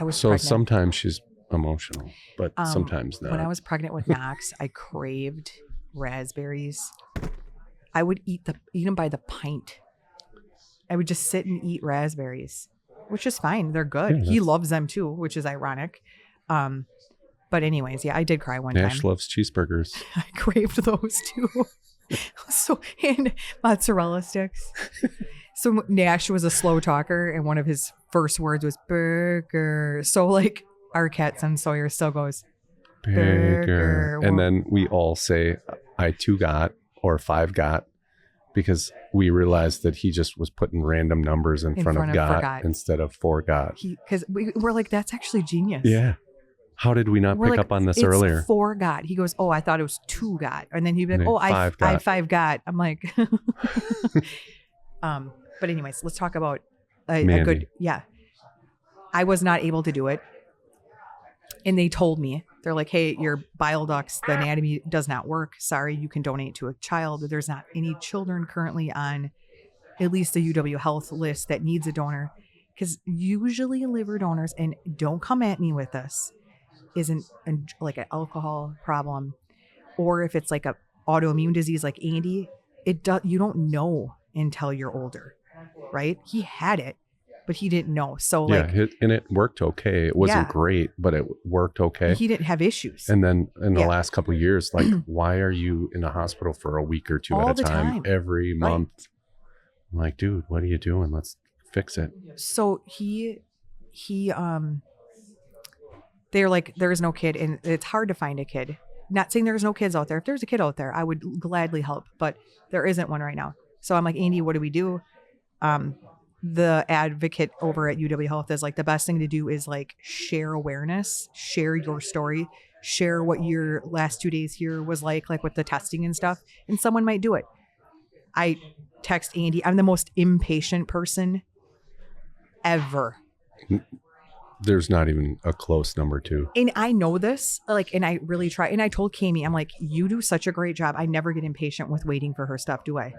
I was
So
pregnant.
sometimes she's emotional, but sometimes not.
When I was pregnant with Knox, I craved raspberries. I would eat them by the pint. I would just sit and eat raspberries, which is fine. They're good.
Yeah,
He
that's-
loves them too, which is ironic. But anyways, yeah, I did cry one
Nash
time.
loves cheeseburgers.
I craved those too. So, and mozzarella sticks. So Nash was a slow talker, and one of his first words was burger. So like our cat son Sawyer still goes
Burger. And
Well,
then we all say, I 2 got or 5 got, because we realized that he just was putting random numbers in front of got
forgot.
instead of 4 got.
Because we're like, that's actually genius.
Yeah. How did we not
We're
pick
like,
up on this
it's
earlier?
4 got. He goes, oh, I thought it was 2 got. And then he'd be like,
And
oh,
then
I
5
5
got.
got. I'm like, but anyways, let's talk about a
Mandy.
good, yeah. I was not able to do it. And they told me, they're like, hey, your bile ducts, the anatomy does not work. Sorry, you can donate to a child. There's not any children currently on at least the UW Health list that needs a donor. Because usually liver donors, and don't come at me with this, isn't like an alcohol problem, or if it's like a autoimmune disease like Andy, you don't know until you're older, right? He had it, but he didn't know. So like
and it worked okay. It wasn't
Yeah.
great, but it worked okay.
he didn't have issues.
And then in the
Yeah.
last couple of years, like, why are you in the hospital for a week or 2
All
at a
the
time,
time.
every
Right.
month? I'm like, dude, what are you doing? Let's fix it.
So they're like, there is no kid, and it's hard to find a kid. Not saying there's no kids out there. If there's a kid out there, I would gladly help, but there isn't one right now. So I'm like, Andy, what do we do? The advocate over at UW Health is like, the best thing to do is like share awareness, share your story, share what your last 2 days here was like with the testing and stuff, and someone might do it. I text Andy. I'm the most impatient person ever.
There's not even a close number 2.
And I know this, like, and I really try. And I told Kami, I'm like, you do such a great job. I never get impatient with waiting for her stuff, do I?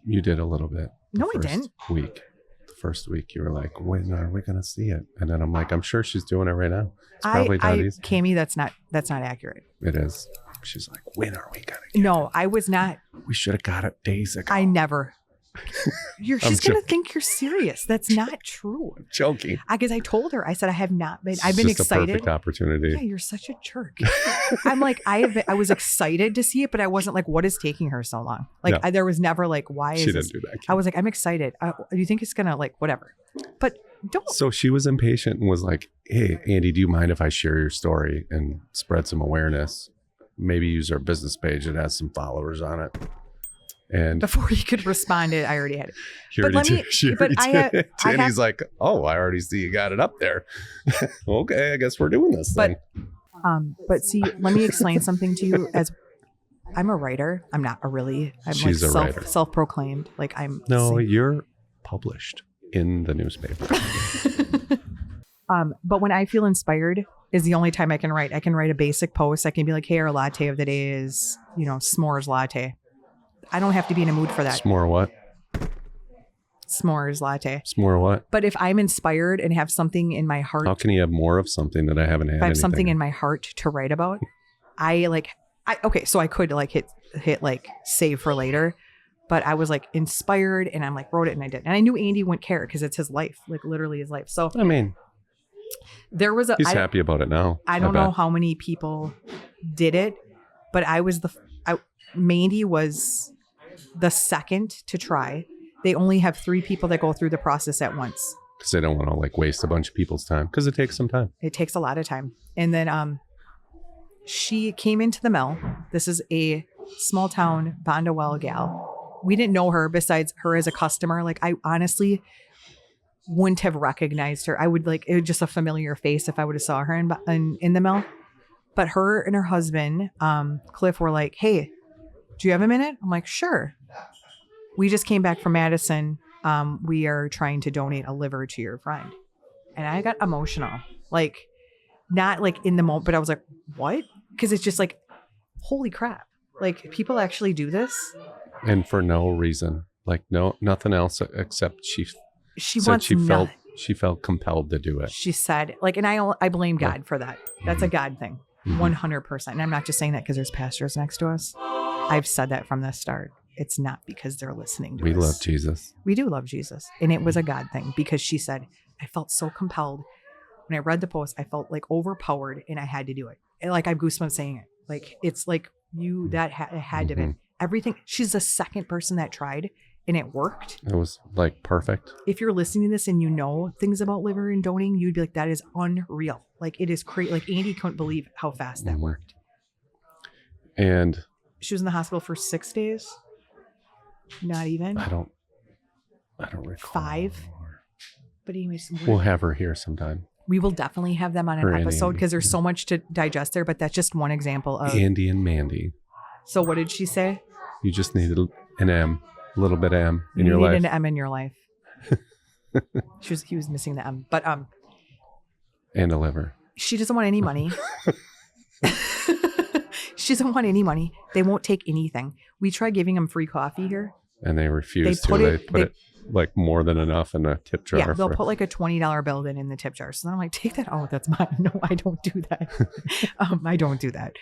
You did a little bit.
No, I
the
didn't.
First week, you were like, when are we going to see it? And then I'm like, I'm sure she's doing it right now. It's probably not easy.
Kami, that's not accurate.
It is. She's like, when are we going to get
No, I was not.
it? We should have got it days ago.
I never. She's
I'm
gonna think you're serious. That's not true.
joking.
Because I told her, I said I have not been.
It's
I've been
just
excited.
a perfect opportunity.
Yeah, you're such a jerk. I'm like, I was excited to see it, but I wasn't like, what is taking her so long? Like,
No.
there was never like, why is
She
this?
didn't do that.
I was like, I'm excited. Do you think it's gonna like whatever? But don't.
So she was impatient and was like, hey, Andy, do you mind if I share your story and spread some awareness? Maybe use our business page. It has some followers on it. And
Before you could respond, I already had it.
she
But
already
let me-
did. She
but
already
I,
did.
I
And
have-
he's like, oh, I already see you got it up there. Okay, I guess we're doing this
But
thing.
But see, let me explain something to you. As I'm a writer, I'm not a really. I'm
She's a
like
writer.
self-proclaimed. Like I'm.
No, you're published in the newspaper.
But when I feel inspired is the only time I can write. I can write a basic post. I can be like, hey, our latte of the day is, s'mores latte. I don't have to be in a mood for that.
S'more what?
S'mores latte.
S'more what?
But if I'm inspired and have something in my heart,
How can you have more of something that I haven't had?
if I have something
anything
in my heart to write about, okay, so I could like hit like save for later, but I was like inspired and I'm like wrote it and I did. And I knew Andy wouldn't care because it's his life, like literally his life. So
I mean,
there was
he's happy about it now.
I don't
bet.
know how many people did it, but Mandy was the second to try. They only have 3 people that go through the process at once.
Because they don't want to like waste a bunch of people's time. Because it takes some time.
It takes a lot of time. And then she came into the mill. This is a small town Bondwell gal. We didn't know her besides her as a customer. Like I honestly wouldn't have recognized her. I would it was just a familiar face if I would have saw her in the mill. But her and her husband, Cliff, were like, hey, do you have a minute? I'm like, sure. We just came back from Madison. We are trying to donate a liver to your friend. And I got emotional. Like, not like in the moment, but I was like, what? Because it's just like, holy crap. Like, people actually do this?
And for no reason. Like nothing else except she
She
said
wants
she felt compelled to do it.
She said, like, and I blame God for that. That's a
Mm-hmm.
God thing. 100%. And I'm not just saying that because there's pastors next to us. I've said that from the start. It's not because they're listening to us.
We love Jesus.
We do love Jesus. And it was a God thing because she said, I felt so compelled. When I read the post, I felt like overpowered and I had to do it. And like I have goosebumps saying it. Like, it's like it had to be. everything. She's the second person that tried and it worked.
It was like perfect.
If you're listening to this and you know things about liver and donating, you'd be like, that is unreal. Like it is crazy. Like Andy couldn't believe how fast that worked.
And
She was in the hospital for 6 days. Not even.
I don't recall.
5. But anyways,
We'll have her here sometime.
we will definitely have them on
Her
an
and
episode
Andy,
because there's
yeah.
so much to digest there. But that's just one example of.
Andy and Mandy.
So what did she say?
You just needed an M, a little bit of M in
You
your
needed
life.
an M in your life. He was missing the M. But
And a liver.
she doesn't want any money. She doesn't want any money. They won't take anything. We tried giving them free coffee here.
And they refused
put
to.
it-
They put it like more than enough in a tip jar.
Yeah, they'll
for-
put like a $20 bill in the tip jar. So then I'm like, take that. Oh, that's mine. No, I don't do that. I don't do that.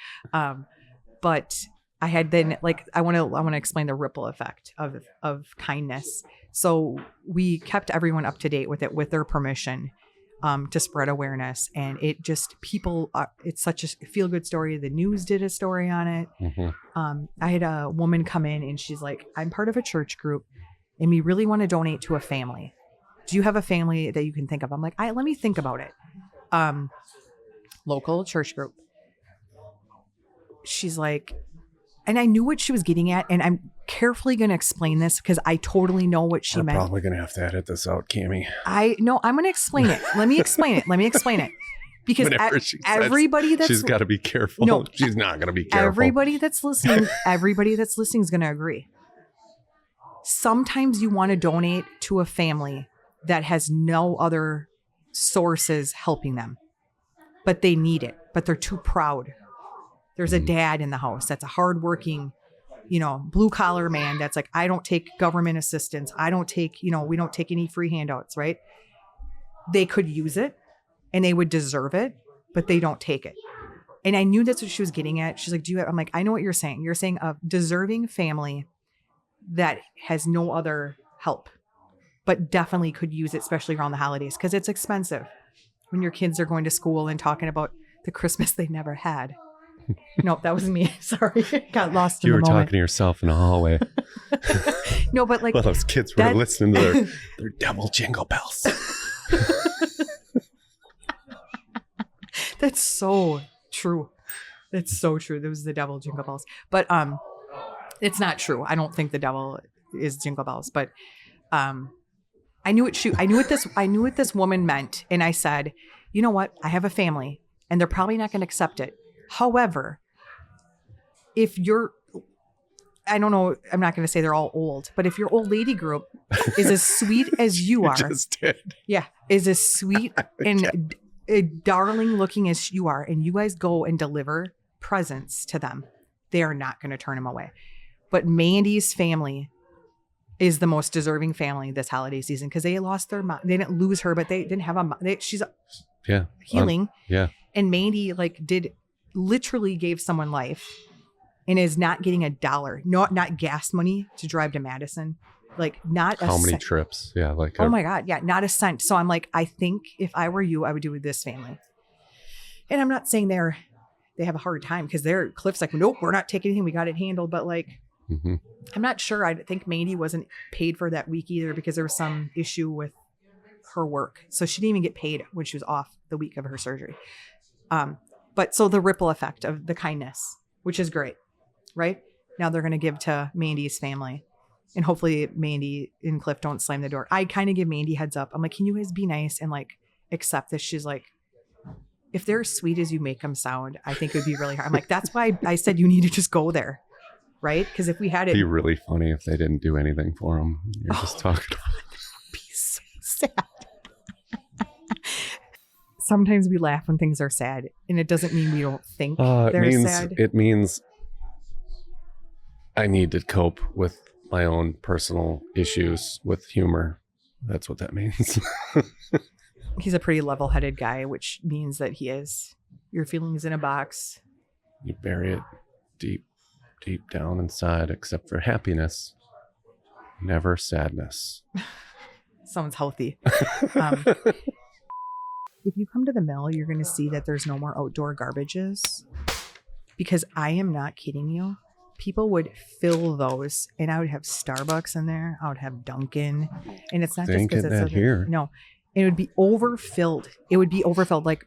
But I had then like I want to explain the ripple effect of kindness. So we kept everyone up to date with it with their permission to spread awareness, and it just people. It's such a feel good story. The news did a story on it.
Mhm.
I had a woman come in and she's like, I'm part of a church group and we really want to donate to a family. Do you have a family that you can think of? I'm like, let me think about it. Local church group. She's like, and I knew what she was getting at, and I'm carefully going to explain this because I totally know what she
We're
meant.
probably going to have to edit this out, Cammie.
I'm going to explain it. Let me explain it. Because
Whenever she says
everybody that's
she's got to be careful.
No.
She's not going to be careful.
everybody that's listening is going to agree. Sometimes you want to donate to a family that has no other sources helping them, but they need it, but they're too proud. There's a dad in the house that's a hardworking, blue collar man that's like, I don't take government assistance. I don't take, we don't take any free handouts, right? They could use it and they would deserve it, but they don't take it. And I knew that's what she was getting at. She's like, I'm like, I know what you're saying. You're saying a deserving family that has no other help, but definitely could use it, especially around the holidays, because it's expensive when your kids are going to school and talking about the Christmas they never had. Nope, that was me. Sorry. Got lost in
You
the
were
moment.
talking to yourself in the hallway
No, but like
while those kids were
that-
listening to their devil jingle bells.
That's so true. That's so true. That was the devil jingle bells. But it's not true. I don't think the devil is jingle bells, but I knew what this woman meant, and I said, "You know what? I have a family and they're probably not going to accept it. However, if you're I don't know, I'm not going to say they're all old, but if your old lady group is as sweet as you are,
Just did.
yeah, is as sweet and darling looking as you are, and you guys go and deliver presents to them, they are not going to turn them away. But Mandy's family is the most deserving family this holiday season because they lost their mom. They didn't lose her, but they didn't have a mom. She's
Yeah.
healing.
Yeah.
And Mandy literally gave someone life and is not getting $1, not gas money to drive to Madison. Like not
How
a
many
cent.
trips? Yeah. Like,
Oh my God. Yeah. Not a cent. So I'm like, I think if I were you, I would do with this family. And I'm not saying they have a hard time because Cliff's like, nope, we're not taking anything. We got it handled. But like,
hmm
I'm not sure. I think Mandy wasn't paid for that week either because there was some issue with her work. So she didn't even get paid when she was off the week of her surgery. But so the ripple effect of the kindness, which is great, right? Now they're going to give to Mandy's family. And hopefully Mandy and Cliff don't slam the door. I kind of give Mandy heads up. I'm like, can you guys be nice and like accept this? She's like, if they're as sweet as you make them sound, I think it would be really hard. I'm like, that's why I said you need to just go there. Right? Because if we had it
It'd be really funny if they didn't do anything for them. You're just talking.
be so sad. Sometimes we laugh when things are sad, and it doesn't mean we don't think they're sad.
It means I need to cope with my own personal issues with humor. That's what that means.
He's a pretty level-headed guy, which means that he is. Your feelings in a box.
You bury it deep down inside, except for happiness, never sadness.
Sounds healthy. If you come to the mill, you're going to see that there's no more outdoor garbages. Because I am not kidding you. people would fill those, and I would have Starbucks in there. I would have Dunkin', and it's not
They
just
ain't
because
getting
it's
that here.
No, it would be overfilled. It would be overfilled. Like,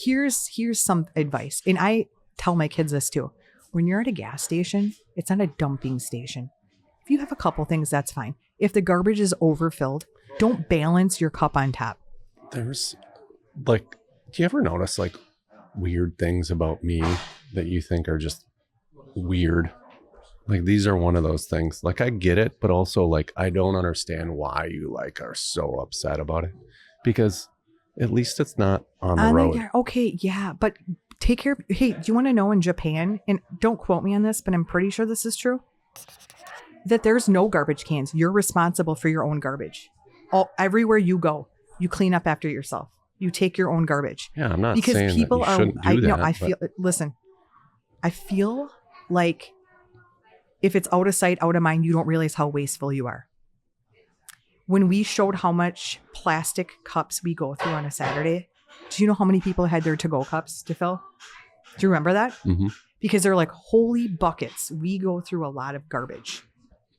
here's some advice, and I tell my kids this too. When you're at a gas station, it's not a dumping station. If you have a couple things, that's fine. If the garbage is overfilled, don't balance your cup on top.
There's like, do you ever notice like weird things about me that you think are just weird? Like, these are one of those things. Like, I get it, but also like I don't understand why you like are so upset about it, because at least it's not on the road.
Okay, yeah, but take care. Hey, do you want to know in Japan, and don't quote me on this, but I'm pretty sure this is true, that there's no garbage cans. You're responsible for your own garbage. Everywhere you go, you clean up after yourself. You take your own garbage.
Yeah, I'm not
Because
saying
people
that you
are.
shouldn't do that.
I
but
feel. Listen, I feel like if it's out of sight, out of mind, you don't realize how wasteful you are. When we showed how much plastic cups we go through on a Saturday, do you know how many people had their to-go cups to fill? Do you remember that?
Mhm.
Because they're like, holy buckets. We go through a lot of garbage.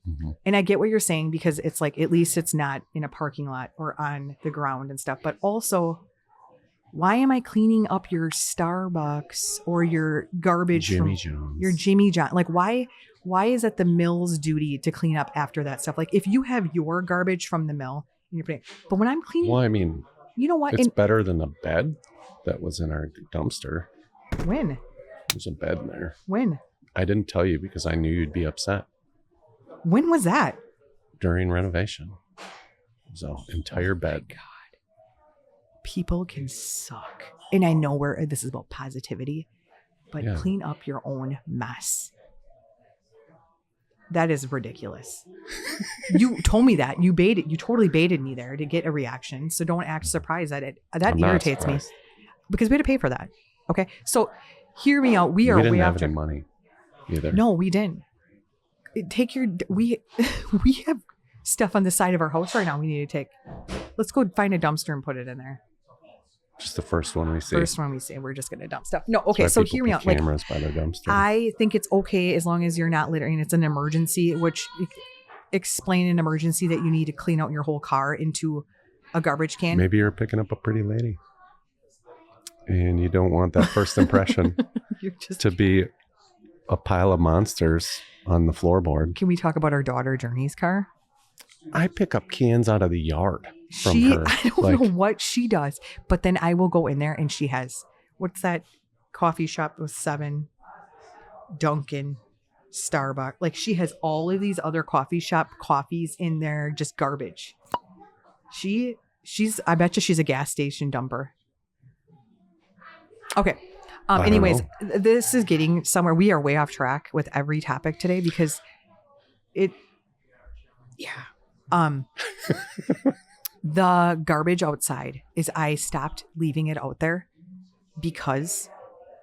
Mhm.
And I get what you're saying, because it's like, at least it's not in a parking lot or on the ground and stuff. But also, why am I cleaning up your Starbucks or your garbage
Jimmy
from
John's.
your Jimmy John? Like, why is it the mill's duty to clean up after that stuff? Like, if you have your garbage from the mill and you're putting, but when I'm cleaning,
Well, I mean,
you know what?
it's
And
better than the bed that was in our dumpster.
when?
There's a bed in there.
When?
I didn't tell you because I knew you'd be upset
When was that?
during renovation. So, entire bed.
God. People can suck. And I know this is about positivity, but
Yeah.
clean up your own mess. That is ridiculous. You told me that. You totally baited me there to get a reaction. So don't act surprised at it. That
I'm not
irritates me,
surprised.
because we had to pay for that. Okay. So hear me out. We are
We didn't
way
have
after.
any money either.
No, we didn't. We have stuff on the side of our house right now we need to take. Let's go find a dumpster and put it in there.
Just the first one we see.
First one we say, we're just going to dump stuff. No,
That's
okay,
why
so
people
hear me
put
out. Like,
cameras by their dumpster.
I think it's okay as long as you're not littering. It's an emergency, which explain an emergency that you need to clean out your whole car into a garbage can.
Maybe you're picking up a pretty lady, and you don't want that first impression
You're just.
to be a pile of monsters on the floorboard.
Can we talk about our daughter Journey's car?
I pick up cans out of the yard from
She,
her.
I don't
Like,
know what she does, but then I will go in there and she has, what's that coffee shop with 7, Dunkin', Starbucks. Like, she has all of these other coffee shop coffees in there, just garbage. I bet you she's a gas station dumper. Okay.
I don't
Anyways,
know.
this is getting somewhere. We are way off track with every topic today because the garbage outside is I stopped leaving it out there because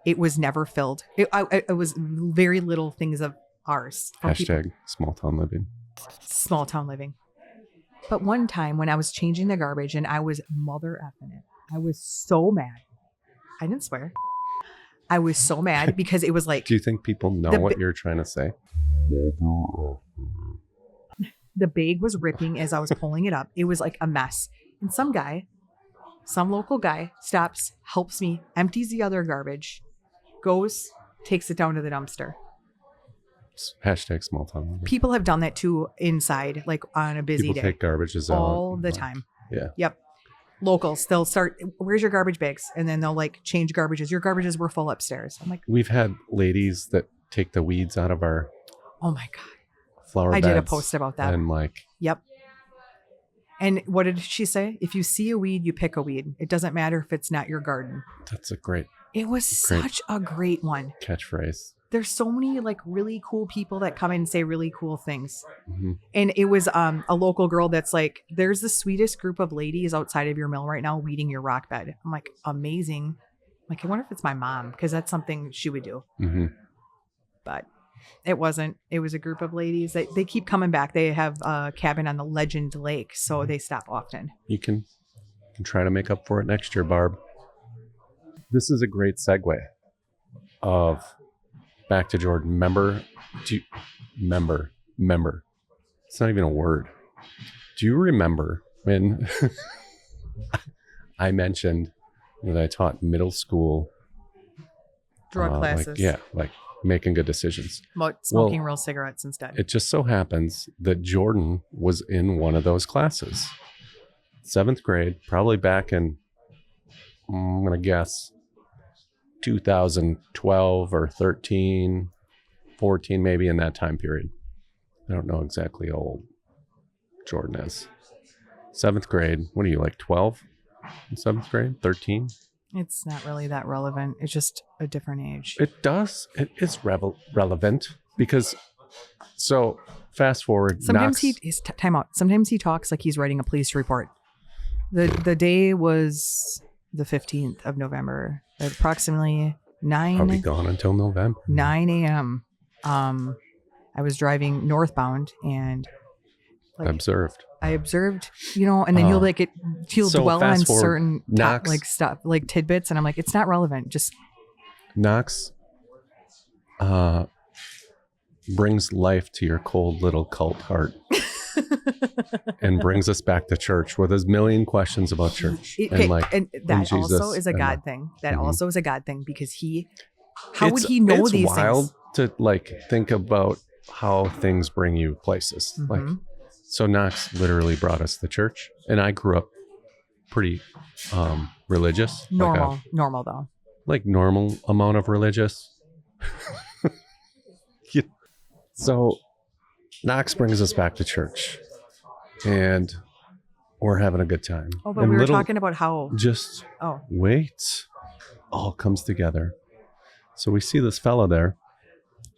it was never filled. It was very little things of ours. from people.
hashtag small town living.
Small town living. But one time when I was changing the garbage and I was mother effing it, I was so mad. I didn't swear. I was so mad because it was like
Do you think people know
The
what
bi-
you're trying to say?
the bag was ripping as I was pulling it up. It was like a mess. And some local guy stops, helps me, empties the other garbage, goes, takes it down to the dumpster.
Hashtag small town living.
People have done that too inside, like on a busy
People
day.
take garbages out
all the
like,
time.
Yeah.
Yep. Locals, they'll start, where's your garbage bags? And then they'll like change garbages. Your garbages were full upstairs. I'm like,
We've had ladies that take the weeds out of our
oh my God.
flower
I
beds.
did a post about that.
And like,
Yep. And what did she say? If you see a weed, you pick a weed. It doesn't matter if it's not your garden.
that's a great
It was
Great.
such a great one.
catchphrase.
There's so many like really cool people that come in and say really cool things.
Mhm.
And it was a local girl that's like, there's the sweetest group of ladies outside of your mill right now weeding your rock bed. I'm like, amazing. Like, I wonder if it's my mom, because that's something she would do.
Mhm.
But it wasn't. It was a group of ladies that they keep coming back. They have a cabin on the Legend Lake, so they stop often.
You can try to make up for it next year, Barb. This is a great segue of back to Jordan. Remember? Remember. It's not even a word. Do you remember when I mentioned that I taught middle school
Drug classes.
like making good decisions?
Smoking real cigarettes instead.
It just so happens that Jordan was in one of those classes. 7th grade, probably back in, I'm going to guess, 2012 or 13, 14, maybe in that time period. I don't know exactly how old Jordan is. 7th grade, what are you, like 12 in 7th grade? 13?
It's not really that relevant. It's just a different age.
It is relevant because, so fast forward.
Sometimes
Knox,
time out. Sometimes he talks like he's writing a police report. The day was the 15th of November at approximately
I'll be
9
gone until November.
a.m. I was driving northbound and
Observed.
I observed, and then he'll
So
dwell on
fast forward,
certain
Knox-
stuff, like tidbits, and I'm like, it's not relevant. Just
Knox brings life to your cold little cult heart and brings us back to church with a million questions about church.
and that
Jesus
also is a
and
God thing. That
Mhm.
also is a God thing because how would he know
it's
these
wild
things?
to think about how things bring you places. Like,
Mhm.
so Knox literally brought us to church, and I grew up pretty religious.
Normal though.
Like normal amount of religious. Yeah. So Knox brings us back to church, and we're having a good time.
Oh, but
And
we were
little-
talking about how.
Just
Oh,
wait, all comes together. So we see this fella there,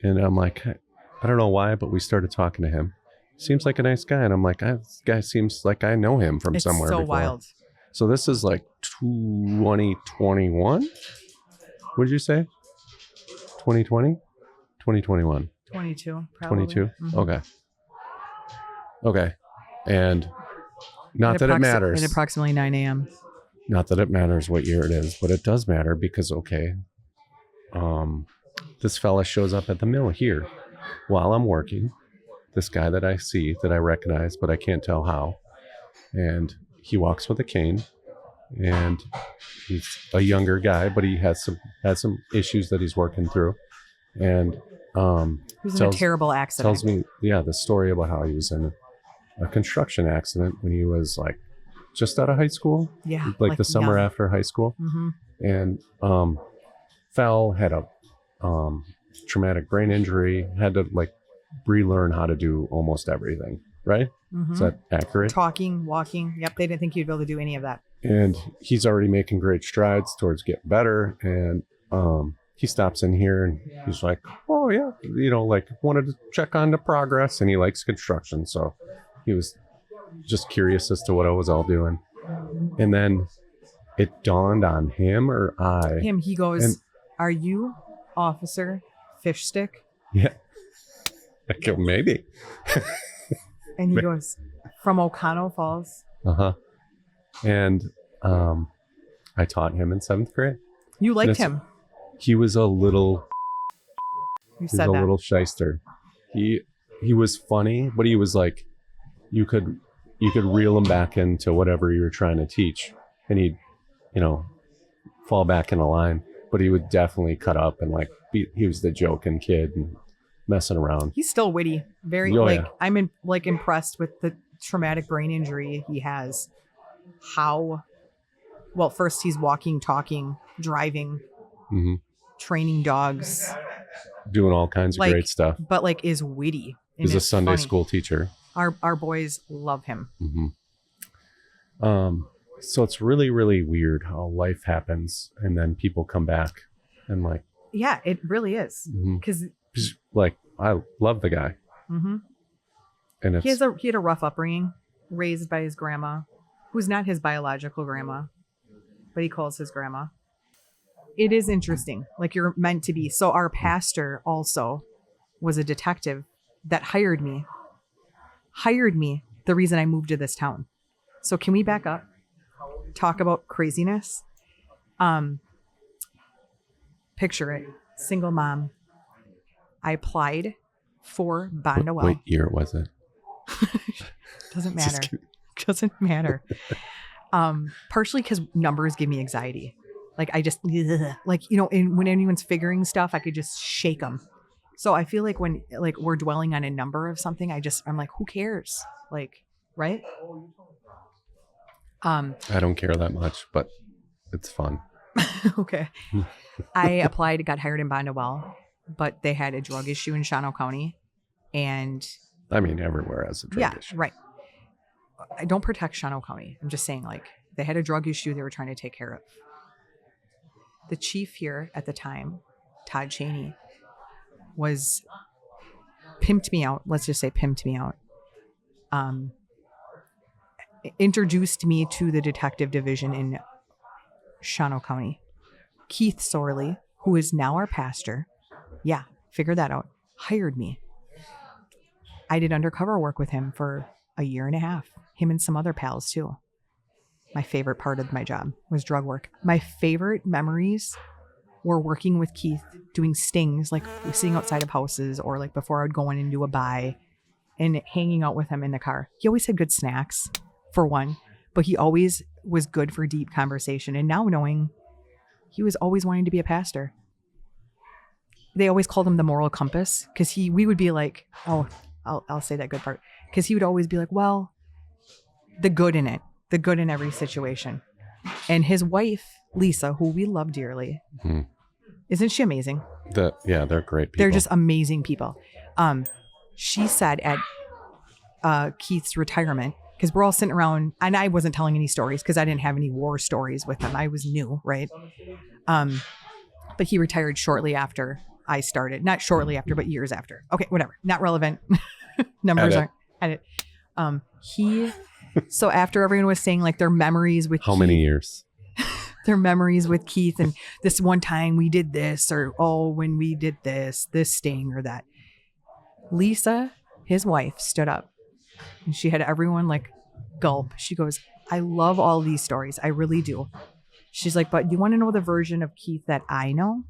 and I'm like, I don't know why, but we started talking to him. Seems like a nice guy, and I'm like, this guy seems like I know him from
it's
somewhere
so
before.
wild.
So this is like 2021. What did you say? 2020? 2021.
22, probably.
22.
Mhm.
Okay. And not that it matters.
At approximately 9 a.m.
Not that it matters what year it is, but it does matter because, this fella shows up at the mill here while I'm working. This guy that I see, that I recognize, but I can't tell how. And he walks with a cane, and he's a younger guy, but he has some issues that he's working through. And
He was in a
tells-
terrible accident.
tells me, the story about how he was in a construction accident when he was like just out of high school,
Yeah.
like the summer after high school,
Mm-hmm.
and fell, had a traumatic brain injury, had to like relearn how to do almost everything. Right?
Mm-hmm.
Is that accurate?
Talking, walking. Yep. They didn't think you'd be able to do any of that.
And he's already making great strides towards getting better. And he stops in here and he's like, oh yeah, like wanted to check on the progress, and he likes construction. So he was just curious as to what I was all doing. And then it dawned on him or I.
He goes,
and-
are you Officer Fishstick?
Yeah. I go, maybe.
And he goes, from Oconto Falls.
Uh-huh. And I taught him in 7th grade.
You liked
That's-
him.
He was a little
You
He's
said
a
that.
little shyster. He was funny, but he was like, you could reel him back into whatever you were trying to teach, and he'd, fall back in a line. But he would definitely cut up and like he was the joking kid and messing around.
He's still witty. Very
Oh, yeah.
I'm impressed with the traumatic brain injury he has. First he's walking, talking, driving,
Hmm.
training dogs,
Doing all kinds of great stuff.
but is witty. and
He's a
is
Sunday
funny.
school teacher.
Our boys love him.
Hmm. So it's really, really weird how life happens, and then people come back and like,
Yeah, it really is.
mhm.
Because
Like, I love the guy, and it's
he had a rough upbringing, raised by his grandma, who's not his biological grandma, but he calls his grandma. It is interesting. Like, you're meant to be. So our pastor also was a detective that hired me. The reason I moved to this town. So can we back up? Talk about craziness. Picture it. Single mom, I applied for Bondwell.
What year was it?
Doesn't
Just
matter.
kidding.
Doesn't matter. Partially because numbers give me anxiety. Like I just like, you know, when anyone's figuring stuff, I could just shake them. So I feel like when like we're dwelling on a number of something, I'm like, who cares? Like, right?
I don't care that much, but it's fun.
Okay. I applied, got hired in Bondwell, but they had a drug issue in Shawano County. And
I mean, everywhere has a drug issue.
right. I don't protect Shawano County. I'm just saying, like, they had a drug issue they were trying to take care of. The chief here at the time, Todd Cheney, was pimped me out. Let's just say pimped me out. Introduced me to the detective division in Shawano County. Keith Sorley, who is now our pastor, figure that out, hired me. I did undercover work with him for a year and a half. Him and some other pals too. My favorite part of my job was drug work. My favorite memories were working with Keith, doing stings, like sitting outside of houses or like before I would go in and do a buy and hanging out with him in the car. He always had good snacks, for one, but he always was good for deep conversation. And now knowing he was always wanting to be a pastor. They always called him the moral compass because we would be like, oh, I'll say that good part. Because he would always be like, well, the good in it, the good in every situation. And his wife, Lisa, who we love dearly, isn't she amazing?
They're great people.
They're just amazing people. She said at Keith's retirement, because we're all sitting around, and I wasn't telling any stories because I didn't have any war stories with him. I was new, right? But he retired shortly after I started. Not shortly after, but years after. Okay, whatever. Not relevant. Numbers aren't. Edit. So after everyone was saying like their memories with
How
Keith,
many years?
their memories with Keith and this one time we did this, or when we did this sting or that. Lisa, his wife, stood up and she had everyone like gulp. She goes, I love all these stories. I really do. She's like, but you want to know the version of Keith that I know?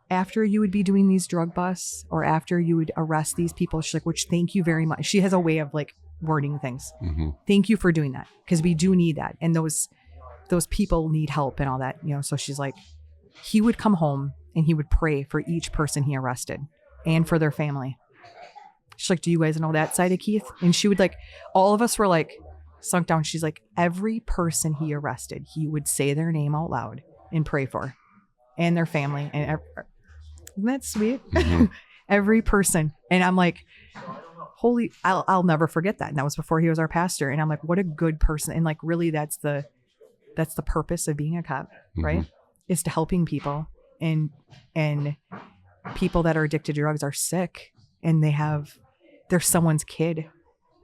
After you would be doing these drug busts or after you would arrest these people, she's like, which thank you very much. She has a way of like wording things.
Mm-hmm.
Thank you for doing that because we do need that. And those people need help and all that, you know? So she's like, he would come home and he would pray for each person he arrested and for their family. She's like, do you guys know that side of Keith? And she would like, all of us were like sunk down. She's like, every person he arrested, he would say their name out loud and pray for and their family. And isn't that sweet?
Mm-hmm.
Every person. And I'm like, holy, I'll never forget that. And that was before he was our pastor. And I'm like, what a good person. And like, really, that's the purpose of being a cop, right?
Mm-hmm.
Is to helping people, and people that are addicted to drugs are sick and they're someone's kid,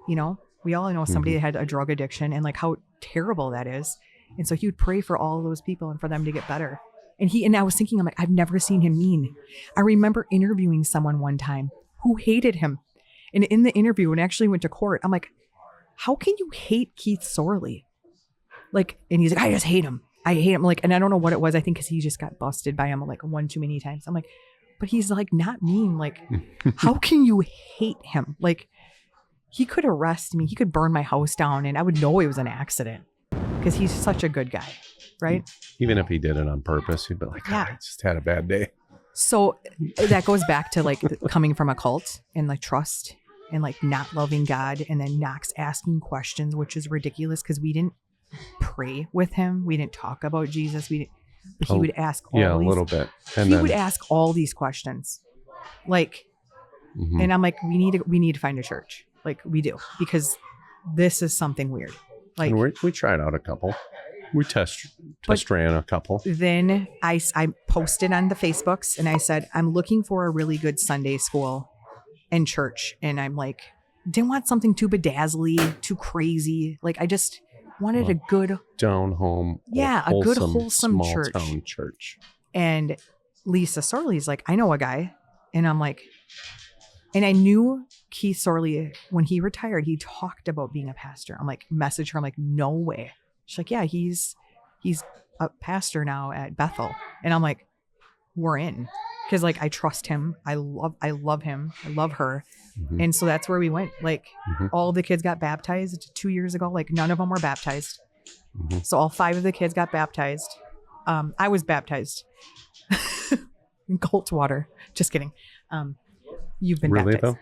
you know, we all know somebody that had a drug addiction and like how terrible that is. And so he would pray for all of those people and for them to get better. And I was thinking, I'm like, I've never seen him mean. I remember interviewing someone one time who hated him. And in the interview, when I actually went to court, I'm like, how can you hate Keith Sorley? Like, and he's like, I just hate him. I hate him. Like, and I don't know what it was. I think because he just got busted by him like one too many times. I'm like, but he's like not mean. Like, how can you hate him? Like, he could arrest me. He could burn my house down and I would know it was an accident because he's such a good guy. Right.
Even if he did it on purpose, he'd be like,
Yeah.
I just had a bad day.
So that goes back to like coming from a cult and like trust and like not loving God, and then Knox asking questions, which is ridiculous because we didn't pray with him. We didn't talk about Jesus. But he would ask all
Yeah, a
these,
little bit. And
he
then,
would ask all these questions. Like,
mhm.
and I'm like, we need to find a church. Like we do, because this is something weird. Like,
And we tried out a couple. We test ran a couple.
then I posted on the Facebooks and I said, I'm looking for a really good Sunday school and church. And I'm like, didn't want something too bedazzly, too crazy. Like I just wanted a good,
Down home.
Yeah, a good, wholesome
small
church.
town church.
and Lisa Sorley's like, I know a guy. And I'm like, and I knew Keith Sorley, when he retired, he talked about being a pastor. I'm like, message her. I'm like, no way. She's like, yeah, he's a pastor now at Bethel. And I'm like, we're in. because like I trust him. I love him. I love her.
Mhm.
And so that's where we went. Like
Mhm.
all the kids got baptized 2 years ago. Like none of them were baptized.
Mhm.
So all 5 of the kids got baptized. I was baptized in cold water. Just kidding. You've been
Really,
baptized.
though?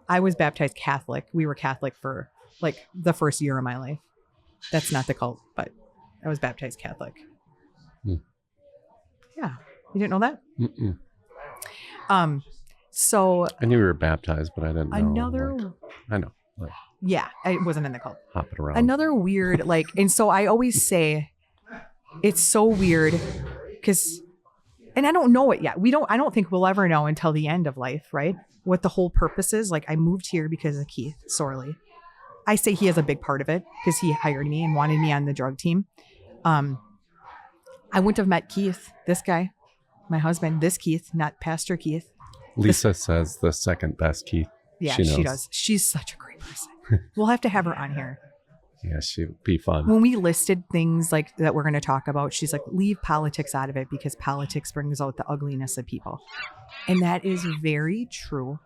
I was baptized Catholic. We were Catholic for like the first year of my life. That's not the cult, but I was baptized Catholic.
Hmm.
Yeah. You didn't know that?
Mm-mm.
So
I knew you were baptized, but I didn't know.
another,
like, I know. Like,
yeah, I wasn't in the cult.
hopping around.
Another weird, like, and so I always say it's so weird because, and I don't know it yet. I don't think we'll ever know until the end of life, right? What the whole purpose is. Like, I moved here because of Keith Sorley. I say he has a big part of it because he hired me and wanted me on the drug team. I wouldn't have met Keith, this guy, my husband, this Keith, not Pastor Keith.
Lisa says the second best Keith.
Yeah,
She
she
knows.
does. She's such a great person. We'll have to have her on here.
Yeah, she'd be fun.
When we listed things like that we're going to talk about, she's like, leave politics out of it because politics brings out the ugliness of people. And that is very true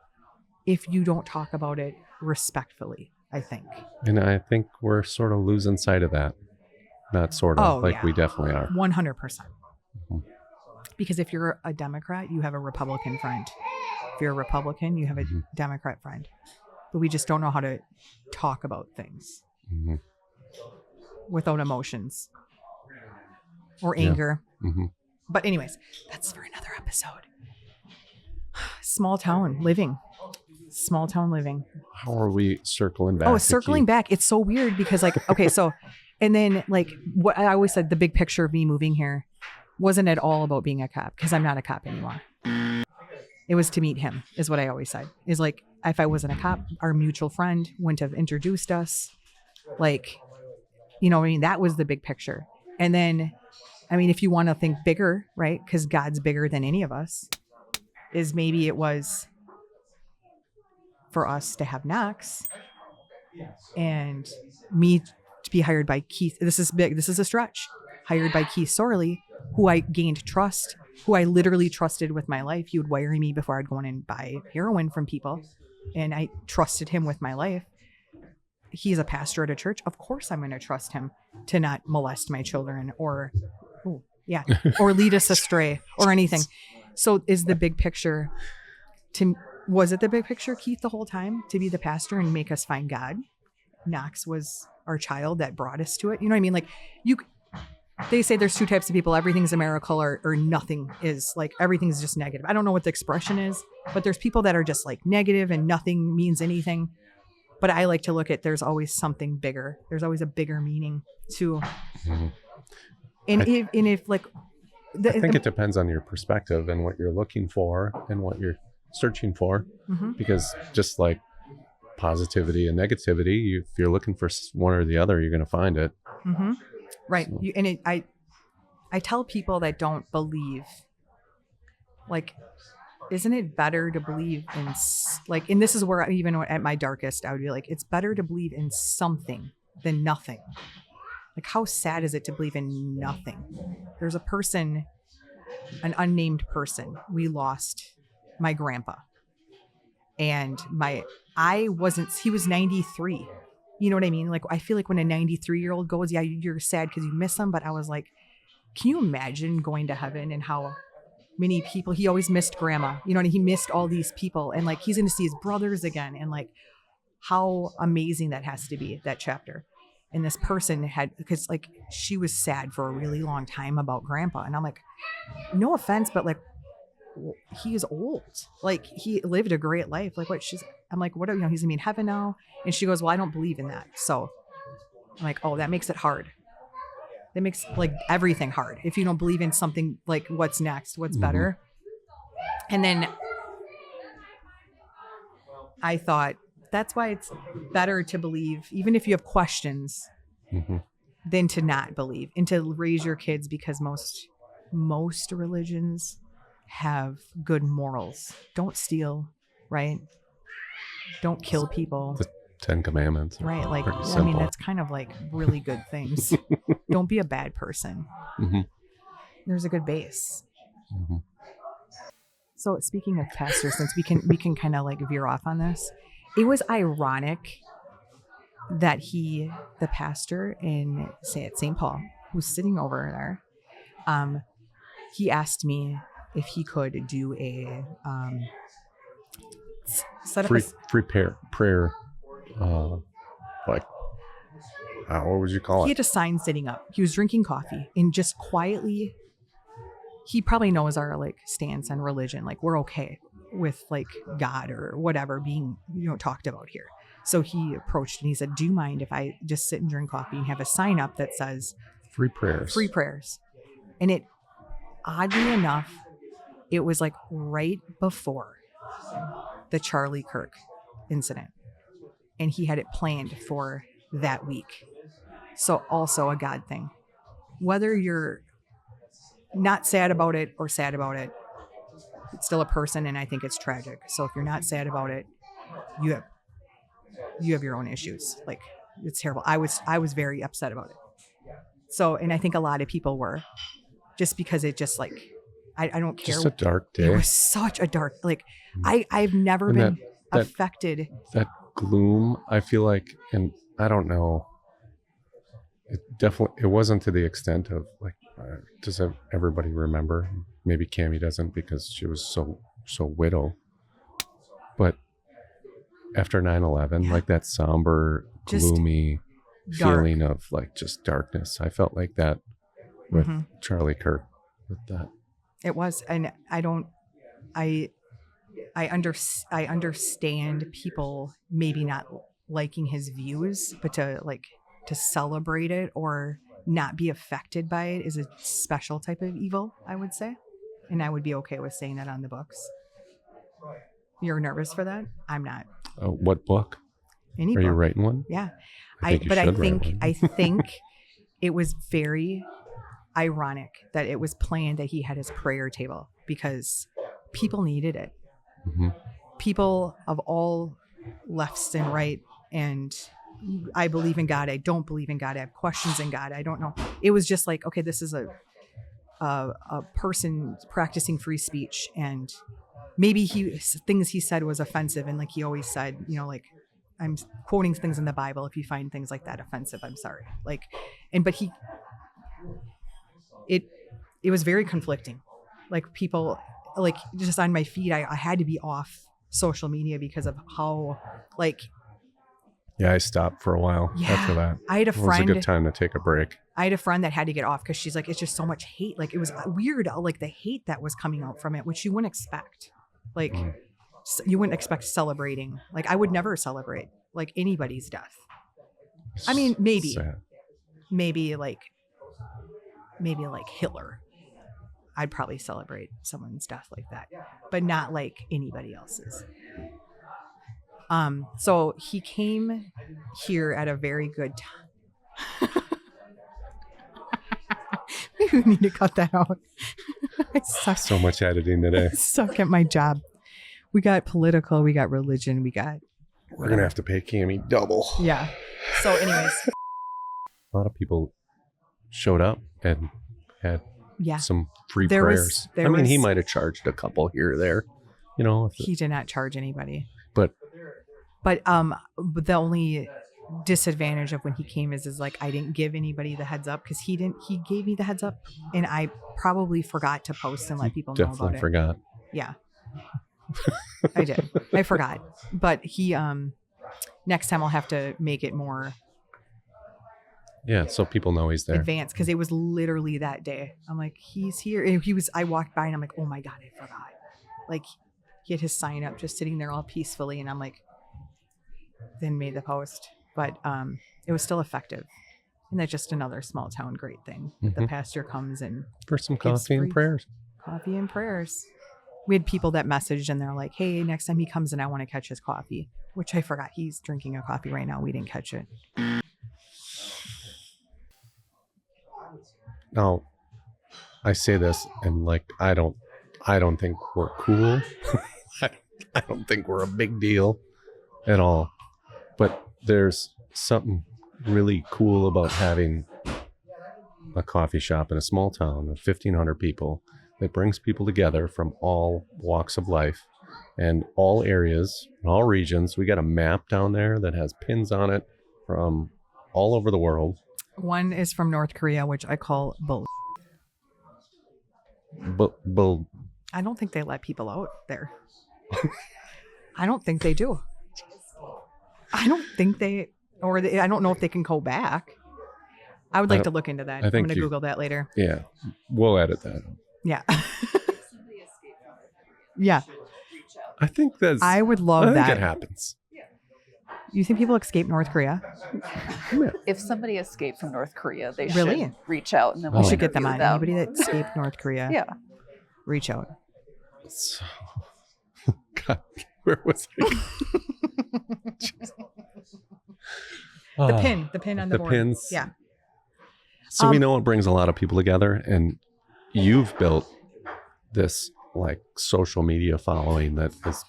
if you don't talk about it respectfully, I think.
And I think we're sort of losing sight of that. Not sort of,
Oh,
like
yeah.
we definitely are.
100%.
Mhm.
Because if you're a Democrat, you have a Republican friend. If you're a Republican, you have a
Mhm.
Democrat friend. But we just don't know how to talk about things
Mhm.
without emotions or
Yeah.
anger.
Mhm.
But anyways, that's for another episode. Small town living. Small town living.
How are we circling back?
Oh,
to
circling
Keith?
back. It's so weird because like, okay, so, and then like what I always said, the big picture of me moving here wasn't at all about being a cop because I'm not a cop anymore. It was to meet him is what I always said is like, if I wasn't a cop, our mutual friend wouldn't have introduced us. Like, you know, I mean, that was the big picture. And then, I mean, if you want to think bigger, right? Because God's bigger than any of us, is maybe it was for us to have Knox and me to be hired by Keith. This is big. This is a stretch. Hired by Keith Sorley, who I gained trust, who I literally trusted with my life. He would wire me before I'd go in and buy heroin from people. And I trusted him with my life. He's a pastor at a church. Of course, I'm going to trust him to not molest my children or, or lead us astray or anything. So is the big picture was it the big picture, Keith, the whole time to be the pastor and make us find God? Knox was our child that brought us to it. You know what I mean? Like they say there's 2 types of people. Everything's a miracle or nothing is, like everything's just negative. I don't know what the expression is, but there's people that are just like negative and nothing means anything. But I like to look at there's always something bigger. There's always a bigger meaning to.
Mhm.
And if like,
I think it depends on your perspective and what you're looking for and what you're searching for.
Mhm.
Because just like positivity and negativity, if you're looking for one or the other, you're going to find it.
Mm-hmm. Right.
So-
I tell people that don't believe, like, isn't it better to believe in, like, and this is where even at my darkest, I would be like, it's better to believe in something than nothing. Like, how sad is it to believe in nothing? There's a person, an unnamed person. We lost my grandpa. And he was 93. You know what I mean? Like, I feel like when a 93-year-old goes, yeah, you're sad because you miss him. But I was like, can you imagine going to heaven and how many people, he always missed grandma, you know, and he missed all these people. And like, he's going to see his brothers again. And like, how amazing that has to be, that chapter. And this person because like, she was sad for a really long time about grandpa. And I'm like, no offense, but like, he is old. Like, he lived a great life. Like, I'm like, what, he's gonna be in heaven now? And she goes, well, I don't believe in that. So I'm like, oh, that makes it hard. That makes like everything hard. If you don't believe in something, like what's next, what's better. And then I thought that's why it's better to believe, even if you have questions, than to not believe and to raise your kids, because most religions have good morals. Don't steal, right? Don't kill people.
The 10 Commandments. are
Right. Like,
pretty
I mean,
simple.
that's kind of like really good things. Don't be a bad person.
Mhm.
There's a good base.
Mhm.
So speaking of pastors, since we can kind of like veer off on this, it was ironic that the pastor in say at St. Paul, who's sitting over there, he asked me if he could do a set up
free prayer, like what would you call
he
it?
had a sign sitting up. He was drinking coffee and just quietly, he probably knows our like stance on religion. Like we're okay with like God or whatever being, talked about here. So he approached and he said, do you mind if I just sit and drink coffee and have a sign up that says
Free prayers.
free prayers? And it, oddly enough, it was like right before the Charlie Kirk incident. And he had it planned for that week. So also a God thing. Whether you're not sad about it or sad about it, it's still a person, and I think it's tragic. So if you're not sad about it, you have your own issues. Like it's terrible. I was very upset about it. So, and I think a lot of people were, just because it just like I don't care.
Just a dark day.
It was such a dark, like I've never
And
been
that
affected.
That gloom, I feel like, and I don't know, it wasn't to the extent of like, does everybody remember? Maybe Cammie doesn't because she was so widow. But after 9/11, like that somber,
Just
gloomy
dark.
feeling of like just darkness. I felt like that with
Mhm.
Charlie Kirk. With that,
It was, and I understand people maybe not liking his views, but to celebrate it or not be affected by it is a special type of evil, I would say. And I would be okay with saying that on the books. You're nervous for that? I'm not.
what book?
Any
Are you
book.
writing one?
Yeah.
I think you should write one.
I think it was very ironic that it was planned that he had his prayer table because people needed it.
Mm-hmm.
People of all lefts and right, and I believe in God, I don't believe in God, I have questions in God, I don't know. It was just like, okay, this is a person practicing free speech, and maybe things he said was offensive, and like he always said, like I'm quoting things in the Bible, if you find things like that offensive, I'm sorry. Like, but it was very conflicting. Like people, like just on my feed, I had to be off social media because of how, like,
Yeah, I stopped for a while after that.
I had a
It was a
friend.
good time to take a break.
I had a friend that had to get off because she's like, it's just so much hate. Like it was weird, like the hate that was coming out from it, which you wouldn't expect. Like you wouldn't expect celebrating. Like I would never celebrate like anybody's death. I mean, maybe like Hitler. I'd probably celebrate someone's death like that, but not like anybody else's. So he came here at a very good time. Maybe we need to cut that out. I suck.
So much editing today.
I suck at my job. We got political, we got religion,
We're gonna have to pay Cammie double.
yeah. So anyways,
A lot of people showed up and had
yeah,
some free
There was-
prayers.
there
I mean, he
was-
might have charged a couple here or there,
he did not charge anybody.
but
But the only disadvantage of when he came is like I didn't give anybody the heads up because he gave me the heads up and I probably forgot to post and let people know about
definitely
it.
forgot.
Yeah. I did. I forgot. But he next time I'll have to make it more
Yeah, so people know he's there.
advanced because it was literally that day. I'm like, he's here. And I walked by and I'm like, oh my God, I forgot. Like he had his sign up just sitting there all peacefully and I'm like, then made the post. But it was still effective. And that's just another small town great thing. The
Mhm.
pastor comes and
For some
Gives
coffee and
free-
prayers.
coffee and prayers. We had people that messaged and they're like, hey, next time he comes in, I want to catch his coffee, which I forgot. He's drinking a coffee right now. We didn't catch it.
Now, I say this and like I don't think we're cool. I don't think we're a big deal at all. But there's something really cool about having a coffee shop in a small town of 1,500 people that brings people together from all walks of life and all areas and all regions. We got a map down there that has pins on it from all over the world.
One is from North Korea, which I call bull.
But
I don't think they let people out there. I don't think they do. I don't think they, I don't know if they can go back. I would like to look into that.
I
I'm
think
going to
you-
Google that later.
yeah, we'll edit that.
Yeah. Yeah.
I think that's.
I would
I
love
think
that.
it happens.
You think people escape North Korea?
If somebody escaped from North Korea, they
Really?
should reach out and then
Oh.
We
we'll
should get them
interview
on. Anybody that escaped North Korea,
Yeah.
reach out.
So, God, where was I?
The pin on the,
the
board.
pins.
Yeah.
So we know it brings a lot of people together, and you've built this like social media following that is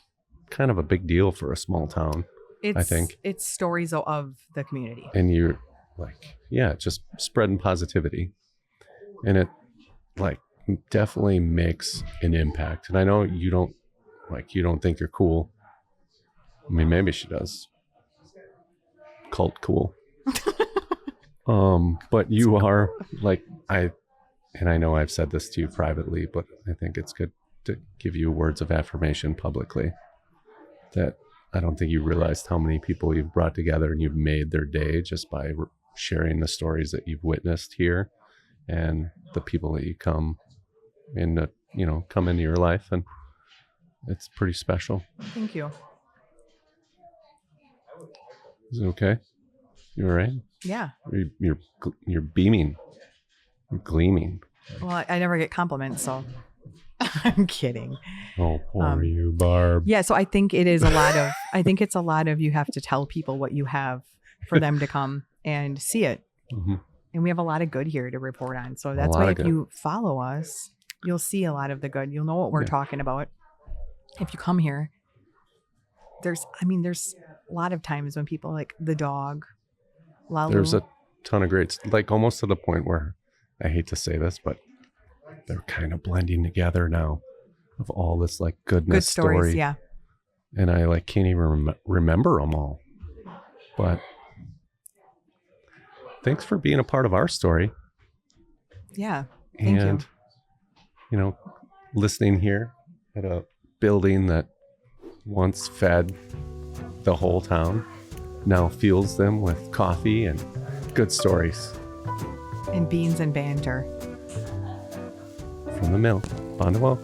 kind of a big deal for a small town.
It's,
think.
it's stories of the community.
And you're like, yeah, just spreading positivity, and it like definitely makes an impact. And I know you don't think you're cool. I mean, maybe she does. Cult cool. But you are like, I know I've said this to you privately, but I think it's good to give you words of affirmation publicly, that I don't think you realized how many people you've brought together and you've made their day just by sharing the stories that you've witnessed here and the people that you come into your life. And it's pretty special.
Thank you.
Is it okay? You all right?
Yeah.
You're beaming. You're gleaming.
Well, I never get compliments, so I'm kidding.
Oh, poor you, Barb.
Yeah, so I think it is it's a lot of you have to tell people what you have for them to come and see it.
Mhm.
And we have a lot of good here to report on. So that's
lot
why
of
if
good.
you follow us, you'll see a lot of the good. You'll know what we're
Yeah.
talking about. If you come here, there's a lot of times when people like the dog, Lalu.
There's a ton of greats, like almost to the point where I hate to say this, but they're kind of blending together now of all this like goodness
good stories.
story.
Yeah.
And I like can't even remember them all. But thanks for being a part of our story.
Yeah. Thank you.
And, listening here at a building that once fed the whole town now fuels them with coffee and good stories
And beans and banter.
from the mill. Bondwell.